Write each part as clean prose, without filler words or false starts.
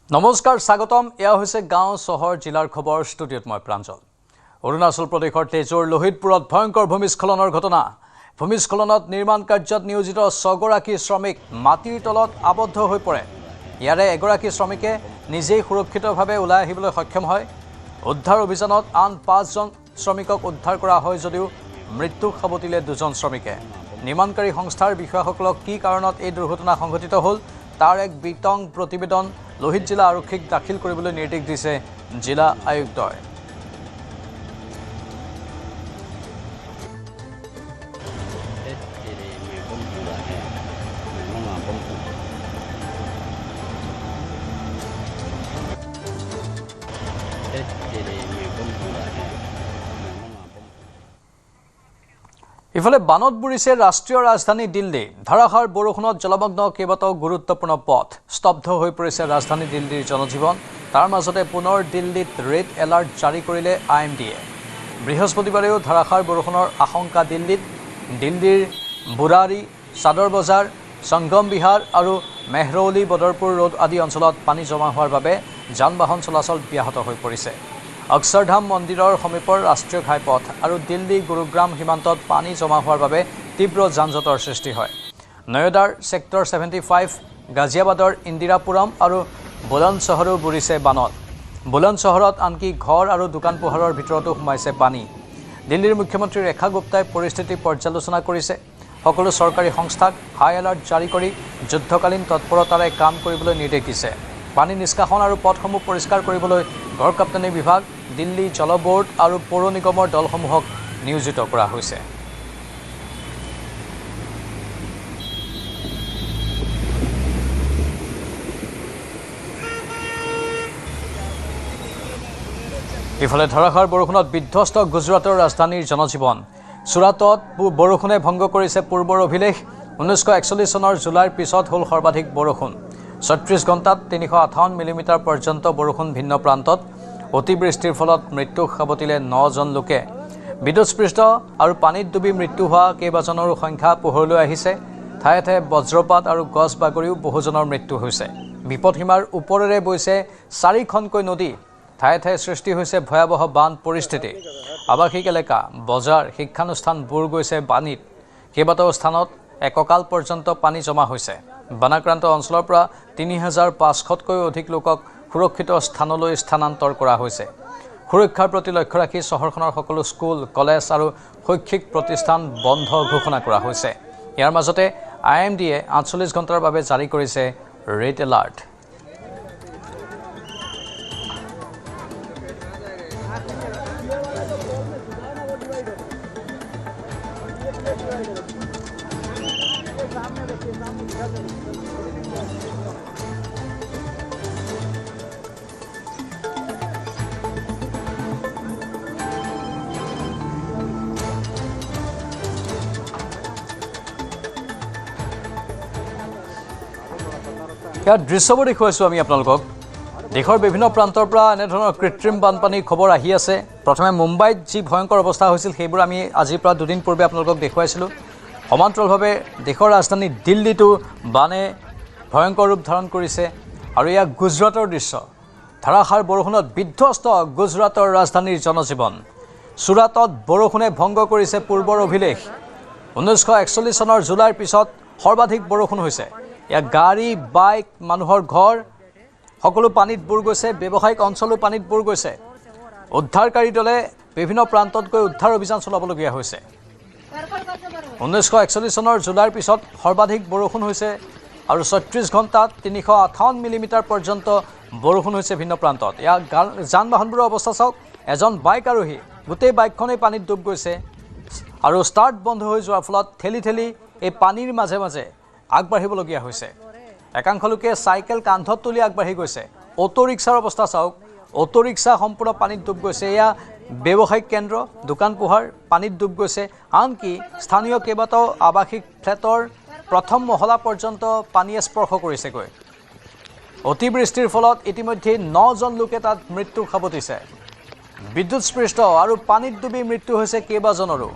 নমস্কাৰ স্বাগতম এয়া হৈছে গাঁও চহৰ জিলাৰ খবৰ ষ্টুডিঅ'ত মই প্ৰাঞ্জল অৰুণাচল প্ৰদেশৰ তেজৰ লোহিতপুৰত ভয়ংকৰ ভূমিস্খলনৰ ঘটনা ভূমিস্খলনত নিৰ্মাণ কাৰ্যত নিয়োজিত 6 গৰাকী শ্ৰমিক মাটিৰ তলত আবদ্ধ হৈ পৰে ইয়াৰে এগৰাকী শ্ৰমিকে নিজেই সুৰক্ষিতভাৱে ওলাই আহিবলৈ সক্ষম হয় উদ্ধাৰ অভিযানত আন 5 জন শ্ৰমিকক উদ্ধাৰ কৰা হয় যদিও মৃত্যু খাবতিলে 2 জন শ্ৰমিকে নিৰ্মাণকাৰী সংস্থাৰ বিষয়াসকলক কি কাৰণত এই দুৰ্ঘটনা সংঘটিত হ'ল তাৰ এক বিতং প্ৰতিবেদন লোহিত জিলা আৰক্ষীক দাখিল কৰিবলৈ নিৰ্দেশ দিছে জিলা আয়ুক্তই ইফালে বানত বুৰিছে ৰাষ্ট্ৰীয় ৰাজধানী দিল্লী ধাৰাসাৰ বৰষুণত জলমগ্ন কেইবাটাও গুৰুত্বপূৰ্ণ পথ স্তব্ধ হৈ পৰিছে ৰাজধানী দিল্লীৰ জনজীৱন তাৰ মাজতে পুনৰ দিল্লীত ৰেড এলাৰ্ট জাৰি কৰিলে IMDয়ে বৃহস্পতিবাৰেও ধাৰাসাৰ বৰষুণৰ আশংকা দিল্লীৰ বুৰাৰী চাদৰ বজাৰ সংগম বিহাৰ আৰু মেহৰৌলি বদৰপুৰ ৰোড আদি অঞ্চলত পানী জমা হোৱাৰ বাবে যান-বাহন চলাচল ব্যাহত হৈ পৰিছে অক্ষৰধাম মন্দিৰৰ সমীপৰ ৰাষ্ট্ৰীয় ঘাইপথ আৰু দিল্লী গুৰুগ্ৰাম সীমান্তত পানী জমা হোৱাৰ বাবে তীব্ৰ যানজঁটৰ সৃষ্টি হয় নয়দাৰ সেক্টৰ 75 গাজিয়াবাদৰ ইন্দিৰাপুৰম আৰু বুলন্দশহৰো বুৰিছে বানত বুলন্দশহৰত আনকি ঘৰ আৰু দোকান পোহাৰৰ ভিতৰতো সোমাইছে পানী দিল্লীৰ মুখ্যমন্ত্ৰী ৰেখা গুপ্তাই পৰিস্থিতি পৰ্যালোচনা কৰিছে সকলো চৰকাৰী সংস্থাক হাই এলাৰ্ট জাৰি কৰি যুদ্ধকালীন তৎপৰতাৰে কাম কৰিবলৈ নিৰ্দেশ দিছে পানী নিষ্কাশন আৰু পথসমূহ পৰিষ্কাৰ কৰিবলৈ গড়কাপ্তানি বিভাগ দিল্লী জল বোৰ্ড আৰু পৌৰ নিগমৰ দলসমূহক নিয়োজিত কৰা হৈছে ইফালে ধাৰাসাৰ বৰষুণত বিধ্বস্ত গুজৰাটৰ ৰাজধানীৰ জনজীৱন চুৰাটত বৰষুণে ভংগ কৰিছে পূৰ্বৰ অভিলেখ 1941 চনৰ জুলাইৰ পিছত হ'ল সৰ্বাধিক বৰষুণ 36 ঘণ্টাত 358 মিলিমিটাৰ পৰ্যন্ত বৰষুণ ভিন্ন প্ৰান্তত অতিবৃষ্টিৰ ফলত মৃত্যু খাবতিলে 9 জন লোকে বিদ্যুৎস্পৃষ্ট আৰু পানীত ডুবি মৃত্যু হোৱা কেইবাজনৰো সংখ্যা পোহৰলৈ আহিছে ঠায়ে ঠায়ে বজ্ৰপাত আৰু গছ বাগৰিও বহুজনৰ মৃত্যু হৈছে বিপদসীমাৰ ওপৰেৰে বৈছে 4খনকৈ নদী ঠায়ে ঠায়ে সৃষ্টি হৈছে ভয়াৱহ বান পৰিস্থিতি আৱাসিক এলেকা বজাৰ শিক্ষানুষ্ঠান বুৰ গৈছে পানীত কেইবাটাও স্থানত এককাল পৰ্যন্ত পানী জমা হৈছে বানাক্ৰান্ত অঞ্চলৰ পৰা 3500তকৈ অধিক লোকক সুৰক্ষিত স্থানলৈ স্থানান্তৰ কৰা হৈছে সুৰক্ষাৰ প্ৰতি লক্ষ্য ৰাখি চহৰখনৰ সকলো স্কুল কলেজ আৰু শৈক্ষিক প্ৰতিষ্ঠান বন্ধ ঘোষণা কৰা হৈছে ইয়াৰ মাজতে IMDয়ে 48 ঘণ্টাৰ বাবে জাৰি কৰিছে ৰেড এলাৰ্ট ইয়াৰ দৃশ্যবোৰ দেখুৱাইছোঁ আমি আপোনালোকক দেশৰ বিভিন্ন প্ৰান্তৰ পৰা এনেধৰণৰ কৃত্ৰিম বানপানীৰ খবৰ আহি আছে প্ৰথমে মুম্বাইত যি ভয়ংকৰ অৱস্থা হৈছিল সেইবোৰ আমি আজিৰ পৰা দুদিন পূৰ্বে আপোনালোকক দেখুৱাইছিলোঁ সমান্তৰালভাৱে দেশৰ ৰাজধানী দিল্লীতো বানে ভয়ংকৰ ৰূপ ধাৰণ কৰিছে আৰু এয়া গুজৰাটৰ দৃশ্য ধাৰাসাৰ বৰষুণত বিধ্বস্ত গুজৰাটৰ ৰাজধানীৰ জনজীৱন চুৰাটত বৰষুণে ভংগ কৰিছে পূৰ্বৰ অভিলেখ 1941 চনৰ জুলাইৰ পিছত সৰ্বাধিক বৰষুণ হৈছে ইয়াত গাড়ী বাইক মানুহৰ ঘৰ সকলো পানীত বুৰ গৈছে ব্যৱসায়িক অঞ্চলো পানীত বুৰ গৈছে উদ্ধাৰকাৰী দলে বিভিন্ন প্ৰান্তত গৈ উদ্ধাৰ অভিযান চলাবলগীয়া হৈছে 1941 চনৰ জুলাইৰ পিছত সৰ্বাধিক বৰষুণ হৈছে আৰু 36 ঘণ্টাত 358 মিলিমিটাৰ পৰ্যন্ত বৰষুণ হৈছে ভিন্ন প্ৰান্তত ইয়াৰ যান-বাহনবোৰৰ অৱস্থা চাওক এজন বাইক আৰোহী গোটেই বাইকখনেই পানীত ডুব গৈছে আৰু ষ্টাৰ্ট বন্ধ হৈ যোৱাৰ ফলত ঠেলি ঠেলি এই পানীৰ মাজে মাজে আগবাঢ়িবলগীয়া হৈছে একাংশ লোকে চাইকেল কান্ধত তুলি আগবাঢ়ি গৈছে অটো ৰিক্সাৰ অৱস্থা চাওক অটো ৰিক্সা সম্পূৰ্ণ পানীত ডুব গৈছে এয়া ব্যৱসায়িক কেন্দ্ৰ দোকান পোহাৰ পানীত ডুব গৈছে আনকি স্থানীয় কেইবাটাও আৱাসিক ফ্লেটৰ প্ৰথম মহলা পৰ্যন্ত পানীয়ে স্পৰ্শ কৰিছেগৈ অতিবৃষ্টিৰ ফলত ইতিমধ্যে 9 জন লোকে তাত মৃত্যু খাবতিছে বিদ্যুৎস্পৃষ্ট আৰু পানীত ডুবি মৃত্যু হৈছে কেইবাজনৰো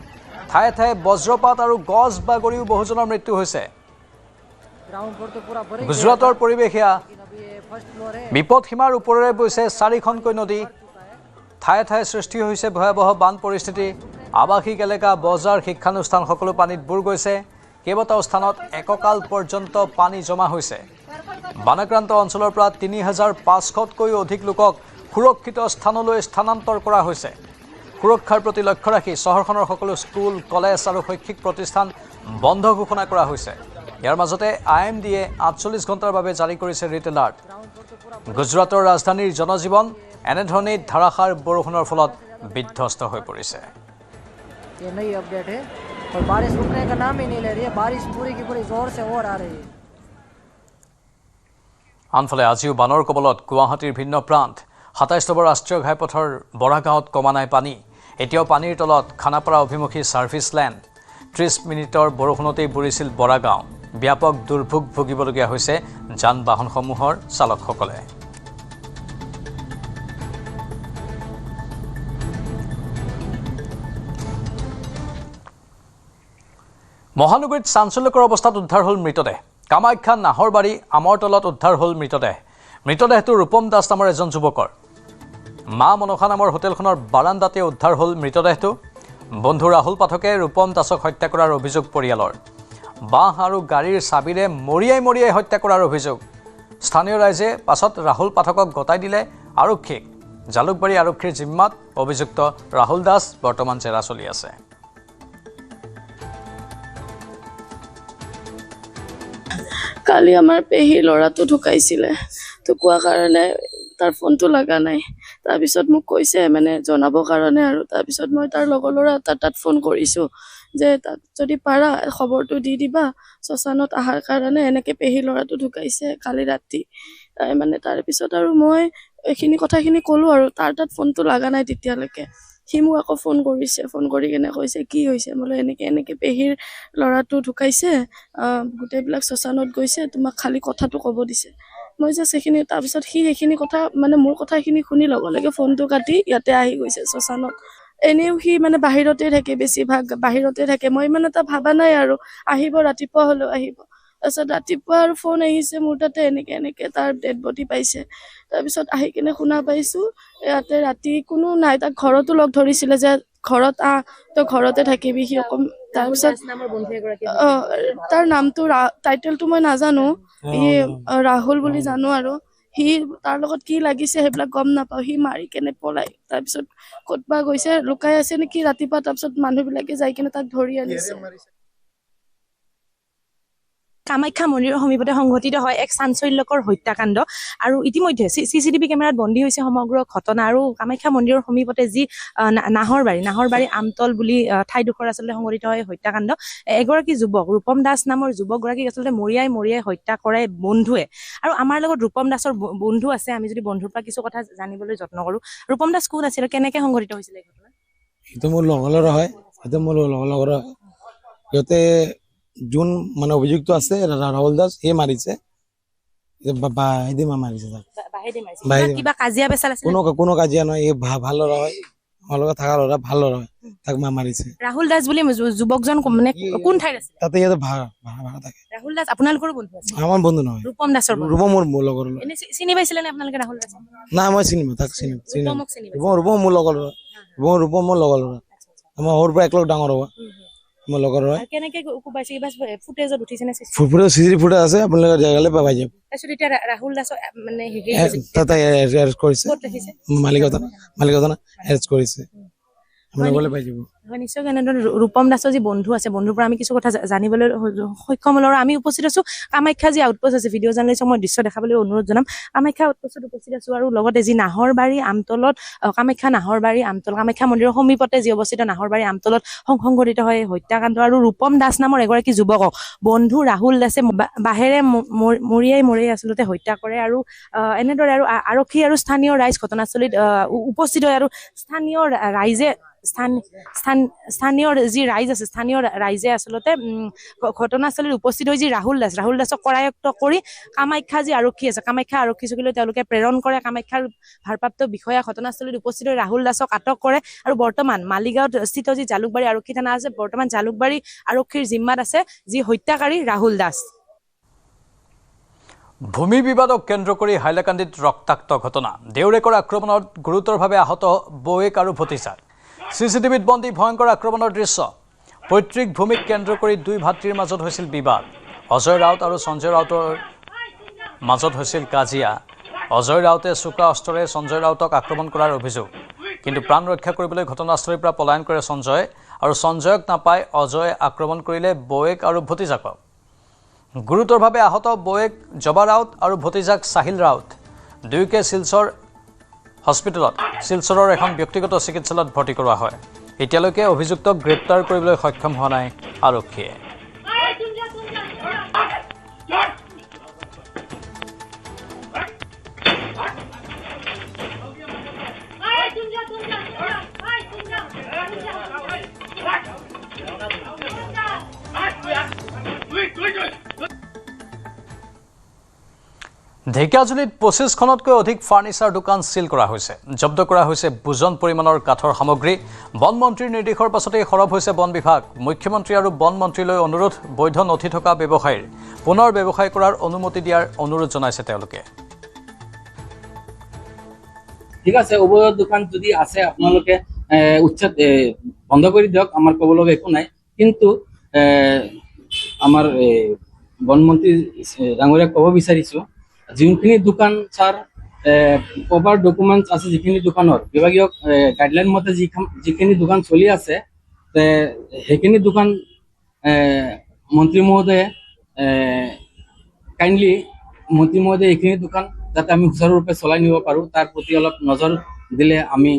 ঠায়ে ঠায়ে বজ্ৰপাত আৰু গছ বাগৰিও বহুজনৰ মৃত্যু হৈছে গুজৰাটৰ পৰিৱেশ বিপদসীমাৰ ওপৰেৰে বৈছে 4খনকৈ নদী ঠায়ে ঠায়ে সৃষ্টি হৈছে ভয়াবহ বান পৰিস্থিতি আৱাসিক এলেকা বজাৰ শিক্ষানুষ্ঠান সকলো পানীত বুৰ গৈছে কেইবাটাও স্থানত এককাল পৰ্যন্ত পানী জমা হৈছে বানাক্ৰান্ত অঞ্চলৰ পৰা 3500তকৈও অধিক লোকক সুৰক্ষিত স্থানলৈ স্থানান্তৰ কৰা হৈছে সুৰক্ষাৰ প্ৰতি লক্ষ্য ৰাখি চহৰখনৰ সকলো স্কুল কলেজ আৰু শৈক্ষিক প্ৰতিষ্ঠান বন্ধ ঘোষণা কৰা হৈছে ইয়াৰ মাজতে IMDয়ে 48 ঘণ্টাৰ বাবে জাৰি কৰিছে ৰেড এলাৰ্ট গুজৰাটৰ ৰাজধানীৰ জনজীৱন এনেধৰণে ধাৰাসাৰ বৰষুণৰ ফলত বিধ্বস্ত হৈ পৰিছে ये नई अपडेट है और बारिश रुकने का नाम ही नहीं ले रही है बारिश पूरी की पूरी जोर से और आ रही है আনফালে আজিও বানৰ কবলত গুৱাহাটীৰ ভিন্ন প্ৰান্ত ২৭ নম্বৰ ৰাষ্ট্ৰীয় ঘাইপথৰ বৰাগাঁৱত কমা নাই পানী এতিয়াও পানীৰ তলত খানাপাৰা অভিমুখী সাৰ্ভিস লেন 30 মিনিটৰ বৰষুণতেই বুৰিছিল বৰাগাঁও ব্যাপক দুৰ্ভোগ ভুগিবলগীয়া হৈছে যান বাহনসমূহৰ চালকসকলে মহানগৰীত চাঞ্চল্যকৰ অৱস্থাত উদ্ধাৰ হ'ল মৃতদেহ কামাখ্যা নাহৰবাৰী আমৰতলত উদ্ধাৰ হ'ল মৃতদেহটো ৰূপম দাস নামৰ এজন যুৱকৰ মা মনসা নামৰ হোটেলখনৰ বাৰান্দাতে উদ্ধাৰ হ'ল মৃতদেহটো বন্ধু ৰাহুল পাঠকে ৰূপম দাসক হত্যা কৰাৰ অভিযোগ পৰিয়ালৰ বাহ আৰু গাড়ীৰ চাবিৰে মৰিয়াই হত্যা কৰাৰ অভিযোগ স্থানীয় ৰাইজে পাছত ৰাহুল পাঠকক গতাই দিলে আৰক্ষীক জালুকবাৰী আৰক্ষীৰ জিম্মাত অভিযুক্ত ৰাহুল দাস বৰ্তমান জেৰা চলি আছে কালি আমাৰ পেহী ল'ৰাটো ঢুকাইছিলে ঢুকোৱাৰ কাৰণে তাৰ ফোনটো লগা নাই তাৰপিছত মোক কৈছে মানে জনাবৰ কাৰণে আৰু তাৰপিছত মই তাৰ লগৰ ল'ৰা তাত ফোন কৰিছোঁ যে তাত যদি পাৰা খবৰটো দি দিবা শ্মশানত অহাৰ কাৰণে এনেকৈ পেহী ল'ৰাটো ঢুকাইছে কালি ৰাতি মানে তাৰপিছত আৰু মই এইখিনি কথাখিনি ক'লোঁ আৰু তাৰ তাত ফোনটো লগা নাই তেতিয়ালৈকে সি মোক আকৌ ফোন কৰিছে ফোন কৰি কিনে কৈছে কি হৈছে বোলে এনেকৈ পেহীৰ ল'ৰাটো ঢুকাইছে গোটেইবিলাক শ্মশানত গৈছে তোমাক খালি কথাটো ক'ব দিছে মই জাষ্ট সেইখিনি তাৰপিছত সি সেইখিনি কথা মানে মোৰ কথাখিনি শুনি লগে লগে ফোনটো কাটি ইয়াতে আহি গৈছে শ্মশানত এনেও সি মানে বাহিৰতে থাকে বেছিভাগ বাহিৰতে থাকে মই ইমান এটা ভাবা নাই আৰু আহিব ৰাতিপুৱা হ'লেও আহিব তাৰপিছত ৰাতিপুৱা আৰু ফোন আহিছে মোৰ তাতে এনেকৈ তাৰ ডেড বডি পাইছে তাৰপিছত আহি কিনে শুনা পাইছোঁ ইয়াতে ৰাতি কোনো নাই তাক ঘৰতো লগ ধৰিছিলে যে ঘৰত তই ঘৰতে থাকিবি সি অকণ তাৰপিছত তাৰ নামটো টাইটেলটো মই নাজানো সি ৰাহুল বুলি জানো আৰু সি তাৰ লগত কি লাগিছে সেইবিলাক গম নাপাওঁ সি মাৰি কেনে পলাই তাৰপিছত ক'তবা গৈছে লুকাই আছে নেকি ৰাতিপুৱা তাৰপিছত মানুহবিলাকে যাই কিনে তাক ধৰি আনিছে কামাখ্যা মন্দিৰৰ সমীপতে সংঘটিত হয় এক চাঞ্চল্যকৰ হত্যাকাণ্ড আৰু ইতিমধ্যে CCTV কেমেৰাত বন্দী হৈছে সমগ্ৰ ঘটনা আৰু কামাখ্যা মন্দিৰৰ সমীপতে যি নাহৰবাৰী আমতল বুলি ঠাইডোখৰ আচলতে সংঘটিত হয় হত্যাকাণ্ড এগৰাকী যুৱক ৰূপম দাস নামৰ যুৱকগৰাকীক আচলতে মৰিয়াই হত্যা কৰে বন্ধুৱে আৰু আমাৰ লগত ৰূপম দাসৰ বন্ধু আছে আমি যদি বন্ধুৰ পৰা কিছু কথা জানিবলৈ যত্ন কৰোঁ ৰূপম দাস কোন আছিল কেনেকৈ সংঘটিত হৈছিল এই ঘটনা সেইটো মোৰ লগৰ হয় সিহঁতে যোন মানে অভিযুক্ত আছে ৰাহুল দাস সি মাৰিছে মাৰিছে কিবা কাজিয়া পেচাল আছে কোনো কাজিয়া নহয় এই ভাল ল'ৰা হয় আমাৰ লগত থকা ল'ৰা ভাল ল'ৰা হয় তাক মাৰিছে ৰাহুল দাস বুলি যুৱকজন মানে কোন ঠাইত আছে তাতে ইয়াতে ভাড়া থাকে ৰাহুল দাস আপোনালোকৰ বন্ধু আছে আমাৰ বন্ধু নহয় ৰূপম দাসৰ ৰূপম মোৰ লগৰ এনে চিনি পাইছিলে নে আপোনালোকে ৰাহুল দাস নাই মই চিনি তাক চিনি ৰূপম মোৰ লগৰ ল'ৰা ৰূপম মোৰ লগৰ ল'ৰা আমাৰ সৰুৰ পৰা একেলগ ডাঙৰ হ'ব মোৰ লগৰ হয় কেনেকে কুবাইছে কিবা ফুটেজত উঠিছে নে CCTV ফুটেজ আছে আপোনালোকে জাগালে পাই যাব তাৰপিছত এতিয়া ৰাহুল দাস মানে তাতে এৰেষ্ট কৰিছে মালিকতা এৰেষ্ট কৰিছে আপোনালোকে পাই যাব নিশ্চয় এনেদৰে ৰূপম দাসৰ যি বন্ধু আছে বন্ধুৰ পৰা আমি কিছু কথা জানিবলৈ সক্ষম হ'লো আৰু আমি উপস্থিত আছো কামাখ্যা যি আউটপোষ্ট আছে ভিডিঅ' জাৰ্নেলিষ্টক মই দৃশ্য দেখাবলৈ অনুৰোধ জনাম কামাখ্যা আউটপোষ্টত উপস্থিত আছো আৰু লগতে যি নাহৰবাৰী আমতলত কামাখ্যা মন্দিৰৰ সমীপতে যি অৱস্থিত নাহৰবাৰী আমতলত সংঘটিত হয় হত্যাকাণ্ড আৰু ৰূপম দাস নামৰ এগৰাকী যুৱকক বন্ধু ৰাহুল দাসে বাহেৰে মৰিয়াই আচলতে হত্যা কৰে আৰু এনেদৰে আৰু আৰক্ষী আৰু স্থানীয় ৰাইজ ঘটনাস্থলীত উপস্থিত হয় আৰু স্থানীয় যি ৰাইজ আছে স্থানীয় ৰাইজে আচলতে ঘটনাস্থলীত উপস্থিত হৈ যি ৰাহুল দাসক কৰায়ত্ব কৰি কামাখ্যা যি আৰক্ষী আছে কামাখ্যা আৰক্ষী চকীলৈ তেওঁলোকে প্ৰেৰণ কৰে কামাখ্যাৰ ভাৰপ্ৰাপ্ত বিষয়া ঘটনাস্থলীত উপস্থিত হৈ ৰাহুল দাসক আটক কৰে আৰু বৰ্তমান মালিগাঁৱত স্থিত যি জালুকবাৰী আৰক্ষী থানা আছে বৰ্তমান জালুকবাৰী আৰক্ষীৰ জিম্মাত আছে যি হত্যাকাৰী ৰাহুল দাস ভূমি বিবাদক কেন্দ্ৰ কৰি হাইলাকান্দিত ৰক্তাক্ত ঘটনা দেউৰেকৰ আক্ৰমণত গুৰুতৰভাৱে আহত বৌয়েক আৰু ভতিজাক চিচিটিভিত বন্দী ভয়ংকৰ আক্ৰমণৰ দৃশ্য পৈতৃক ভূমিক কেন্দ্ৰ কৰি দুই ভাতৃৰ মাজত হৈছিল বিবাদ অজয় ৰাউত আৰু সঞ্জয় ৰাউতৰ মাজত হৈছিল কাজিয়া অজয় ৰাউতে চোকা অস্ত্ৰৰে সঞ্জয় ৰাউতক আক্ৰমণ কৰাৰ অভিযোগ কিন্তু প্ৰাণ ৰক্ষা কৰিবলৈ ঘটনাস্থলীৰ পৰা পলায়ন কৰে সঞ্জয় আৰু সঞ্জয়ক নাপাই অজয়ে আক্ৰমণ কৰিলে বৌয়েক আৰু ভতিজাকক গুৰুতৰভাৱে আহত বৌয়েক জবা ৰাউত আৰু ভতিজাক সাহিল ৰাউত দুয়োকে শিলচৰৰ এখন ব্যক্তিগত চিকিৎসালয়ত ভৰ্তি কৰোৱা হয় এতিয়ালৈকে অভিযুক্তক গ্ৰেপ্তাৰ কৰিবলৈ সক্ষম হোৱা নাই আৰক্ষীয়ে ঢেকিয়াজুলিত 25খনতকৈ অধিক ফাৰ্নিচাৰ দোকান সিল কৰা হৈছে জব্দ কৰা হৈছে বুজন পৰিমাণৰ কাঠৰ সামগ্ৰী বন মন্ত্ৰীৰ নিৰ্দেশৰ পাছতেই সৰব হৈছে বন বিভাগ মুখ্যমন্ত্ৰী আৰু বন মন্ত্ৰীলৈ অনুৰোধ বৈধ নথি থকা ব্যৱসায়ীৰ পুনৰ ব্যৱসায় কৰাৰ অনুমতি দিয়াৰ অনুৰোধ জনাইছে তেওঁলোকে ঠিক আছে উভয় দোকান যদি আছে আপোনালোকে উচ্ছেদ বন্ধ কৰি দিয়ক আমাৰ ক'বলগা একো নাই কিন্তু আমাৰ বনমন্ত্ৰী ডাঙৰীয়াক ক'ব বিচাৰিছো যিখিনি দোকান ছাৰ প্ৰপাৰ ডকুমেণ্টছ আছে যিখিনি দোকানৰ বিভাগীয় গাইডলাইন মতে যিখিনি দোকান চলি আছে সেইখিনি দোকান মন্ত্ৰী মহোদয়ে কাইণ্ডলি মন্ত্ৰী মহোদয়ে এইখিনি দোকান যাতে আমি সুচাৰুৰূপে চলাই নিব পাৰোঁ তাৰ প্ৰতি অলপ নজৰ দিলে আমি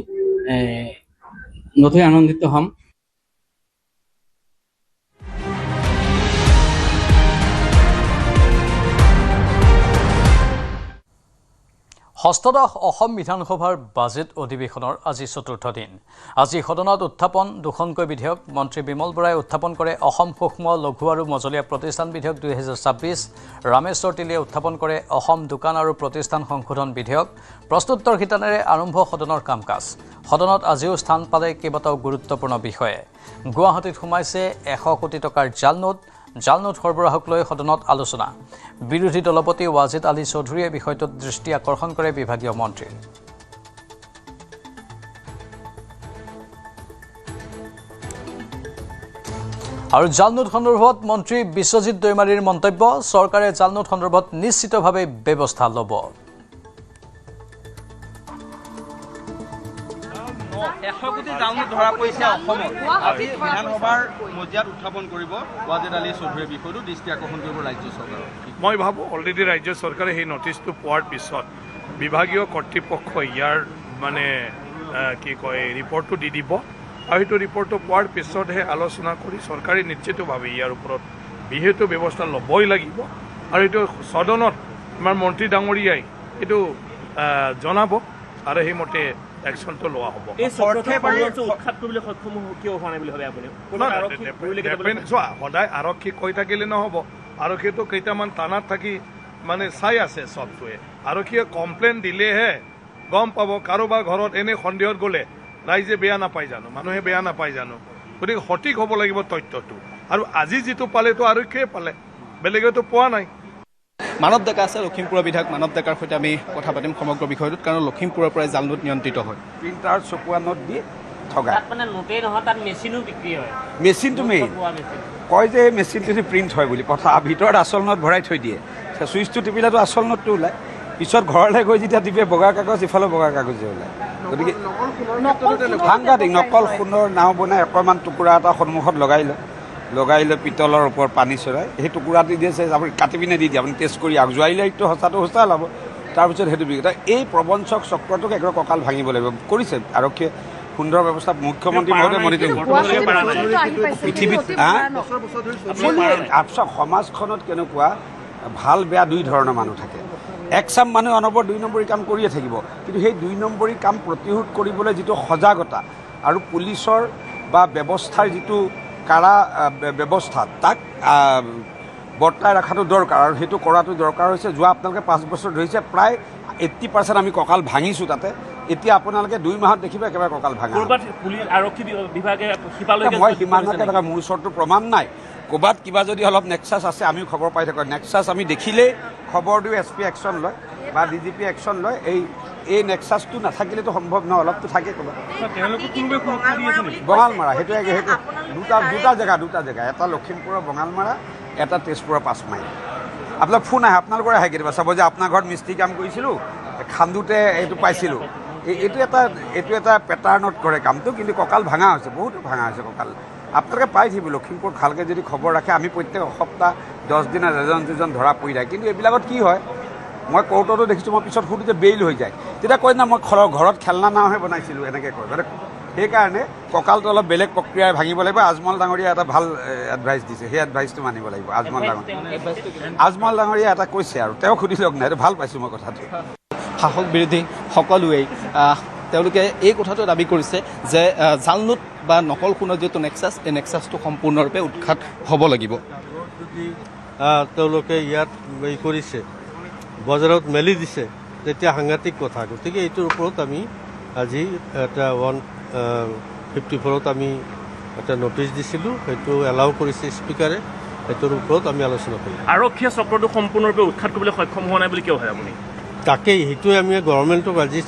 নথৈ আনন্দিত হ'ম ষষ্ঠদশ অসম বিধানসভাৰ বাজেট অধিৱেশনৰ আজি চতুৰ্থ দিন আজি সদনত উত্থাপন দুখনকৈ বিধেয়ক মন্ত্ৰী বিমল বৰাই উত্থাপন কৰে অসম সূক্ষ্ম লঘু আৰু মজলীয়া প্ৰতিষ্ঠান বিধেয়ক 2026 ৰামেশ্বৰ তিলিয়ে উত্থাপন কৰে অসম দোকান আৰু প্ৰতিষ্ঠান সংশোধন বিধেয়ক প্ৰশ্নোত্তৰ শিতানেৰে আৰম্ভ সদনৰ কাম কাজ সদনত আজিও স্থান পালে কেইবাটাও গুৰুত্বপূৰ্ণ বিষয়ে গুৱাহাটীত সোমাইছে 100 কোটি টকাৰ জাল নোট সৰবৰাহক লৈ সদনত আলোচনা বিৰোধী দলপতি ৱাজিদ আলী চৌধুৰীয়ে বিষয়টোত দৃষ্টি আকৰ্ষণ কৰে বিভাগীয় মন্ত্ৰী আৰু জাল নোট সন্দৰ্ভত মন্ত্ৰী বিশ্বজিৎ দৈমাৰীৰ মন্তব্য চৰকাৰে জাল নোট সন্দৰ্ভত নিশ্চিতভাৱে ব্যৱস্থা ল'ব 100 কোটি জাল নোট ধৰা পৰিছে অসমত আজি বিধানসভাৰ মজিয়াত উত্থাপন কৰিব ৱাজিদ আলী চৌধুৰীয়ে বিষয়টো দৃষ্টি আকৰ্ষণ কৰিব ৰাজ্য চৰকাৰৰ মই ভাবোঁ অলৰেডি ৰাজ্য চৰকাৰে সেই নটিচটো পোৱাৰ পিছত বিভাগীয় কৰ্তৃপক্ষই ইয়াৰ মানে কি কয় ৰিপৰ্টটো দি দিব আৰু সেইটো ৰিপৰ্টটো পোৱাৰ পিছতহে আলোচনা কৰি চৰকাৰে নিশ্চিতভাৱে ইয়াৰ ওপৰত বিহিত ব্যৱস্থা ল'বই লাগিব আৰু এইটো সদনত আমাৰ মন্ত্ৰী ডাঙৰীয়াই এইটো জনাব আৰু সেইমতে একশ্যনটো লোৱা হ'ব সদায় আৰক্ষীক কৈ থাকিলে নহ'ব আৰক্ষীটো কেইটামান থানাত থাকি মানে চাই আছে চবটোৱে আৰক্ষীয়ে কমপ্লেইন দিলেহে গম পাব কাৰোবাৰ ঘৰত এনে সন্দেহত গ'লে ৰাইজে বেয়া নাপায় জানো মানুহে বেয়া নাপায় জানো গতিকে সঠিক হ'ব লাগিব তথ্যটো আৰু আজি যিটো পালেতো আৰক্ষীয়ে পালে বেলেগেতো পোৱা নাই মানৱ ডেকা আছে লখিমপুৰৰ বিধায়ক মানৱ ডেকাৰ সৈতে আমি কথা পাতিম সমগ্ৰ বিষয়টোত কাৰণ লখিমপুৰৰ পৰাই জাল নোট নিয়ন্ত্ৰিত হয় প্ৰিণ্টাৰ চকুৱা নোট দি ঠগায় মানে নোটেই নহয় তাত মেচিনো বিক্ৰী হয় মেচিনটো মেইন কয় যে মেচিনটো প্ৰিণ্ট হয় বুলি কথা ভিতৰত আচল নোট ভৰাই থৈ দিয়ে চুইচটো টিপিলেতো আচল নোটটো ওলায় পিছত ঘৰলৈ গৈ যেতিয়া টিপে বগা কাগজ ইফালে বগা কাগজে ওলায় গতিকে সাংঘাতিক নকল সোণৰ নাও বনাই অকণমান টুকুৰা এটা সন্মুখত লগাই লৈ পিতলৰ ওপৰত পানী চৰাই সেই টুকুৰাটো দিয়ে আপুনি কাটি পিনে দি দিয়ে আপুনি টেষ্ট কৰি আগুৱাইলে এইটো সঁচাটো সঁচা ওলাব তাৰপিছত সেইটো বিক্ৰী এই প্ৰবঞ্চক চক্ৰটোক একদম কঁকাল ভাঙিব লাগিব কৰিছে আৰক্ষীয়ে সুন্দৰ ব্যৱস্থা মুখ্যমন্ত্ৰী মহোদয় মনিটৰিং পৃথিৱীত সমাজখনত কেনেকুৱা ভাল বেয়া দুই ধৰণৰ মানুহ থাকে এক চাম মানুহে অনবৰত 2 নম্বৰী কাম কৰিয়ে থাকিব কিন্তু সেই 2 নম্বৰী কাম প্ৰতিৰোধ কৰিবলৈ যিটো সজাগতা আৰু পুলিচৰ বা ব্যৱস্থাৰ যিটো কাৰা ব্যৱস্থা তাক বৰ্তাই ৰখাটো দৰকাৰ আৰু সেইটো কৰাটো দৰকাৰ হৈছে যোৱা আপোনালোকে 5 বছৰ ধৰিছে প্ৰায় 80% আমি কঁকাল ভাঙিছোঁ তাতে এতিয়া আপোনালোকে 2 মাহত দেখিব একেবাৰে কঁকাল ভাঙা মই সিমানলৈকে মোৰ ওচৰতো প্ৰমাণ নাই ক'ৰবাত কিবা যদি অলপ নেক্সাছ আছে আমিও খবৰ পাই থাকোঁ। নেক্সাছ আমি দেখিলেই খবৰ দিওঁ, SP একশ্যন লয় বা DGP একশ্যন লয়। এই নেক্সাছটো নাথাকিলেতো সম্ভৱ নহয়, অলপতো থাকে ক'ৰবাত। বঙালমাৰা সেইটো দুটা জেগা, এটা লখিমপুৰৰ বঙালমাৰা, এটা তেজপুৰৰ 5 মাইল। আপোনাক ফোন আহে, আপোনালোকৰ আহে কেতিয়াবা, চাব যে আপোনাৰ ঘৰত মিস্ত্ৰী কাম কৰিছিলোঁ, খান্দোতে এইটো পাইছিলোঁ। এইটো এটা পেটাৰ্ণত কৰে কামটো, কিন্তু কঁকাল ভাঙা হৈছে, বহুতো ভাঙা হৈছে কঁকাল। আপোনালোকে পাই থাকিব লখিমপুৰত ভালকৈ যদি খবৰ ৰাখে। আমি প্ৰত্যেক সপ্তাহ 10 দিনত এজন দুজন ধৰা পৰি যায়। কিন্তু এইবিলাকত কি হয়, মই কোৰ্টতো দেখিছোঁ, মই পিছত সুধোঁ যে বেইল হৈ যায়, তেতিয়া কয় না মই ঘৰত খেলনা নাওহে বনাইছিলোঁ, এনেকৈ কয়। মানে সেইকাৰণে কঁকালটো অলপ বেলেগ প্ৰক্ৰিয়াৰে ভাঙিব লাগিব। আজমল ডাঙৰীয়া এটা ভাল এডভাইচ দিছে, সেই এডভাইচটো মানিব লাগিব। আজমল ডাঙৰীয়া এটা কৈছে, আৰু তেওঁক সুধি লওক নাই, এইটো ভাল পাইছোঁ মই কথাটো। শাসক বিৰোধী সকলোৱেই তেওঁলোকে এই কথাটো দাবী কৰিছে যে জাল নোট বা নকল সোণৰ যিটো নেক্সাছ, এই নেক্সাছটো সম্পূৰ্ণৰূপে উৎখাত হ'ব লাগিব। যদি তেওঁলোকে ইয়াত এই কৰিছে, বজাৰত মেলি দিছে, তেতিয়া সাংঘাতিক কথা। গতিকে এইটোৰ ওপৰত আমি আজি এটা 154ত আমি এটা নটিচ দিছিলোঁ, সেইটো এলাউ কৰিছে স্পীকাৰে। সেইটোৰ ওপৰত আমি আলোচনা কৰিম। আৰক্ষীয়ে চক্ৰটো সম্পূৰ্ণৰূপে উৎখাত কৰিবলৈ সক্ষম হোৱা নাই বুলি কিয় হয় আপুনি? তাকেই, সেইটোৱে আমি গভৰ্ণমেণ্টক আজি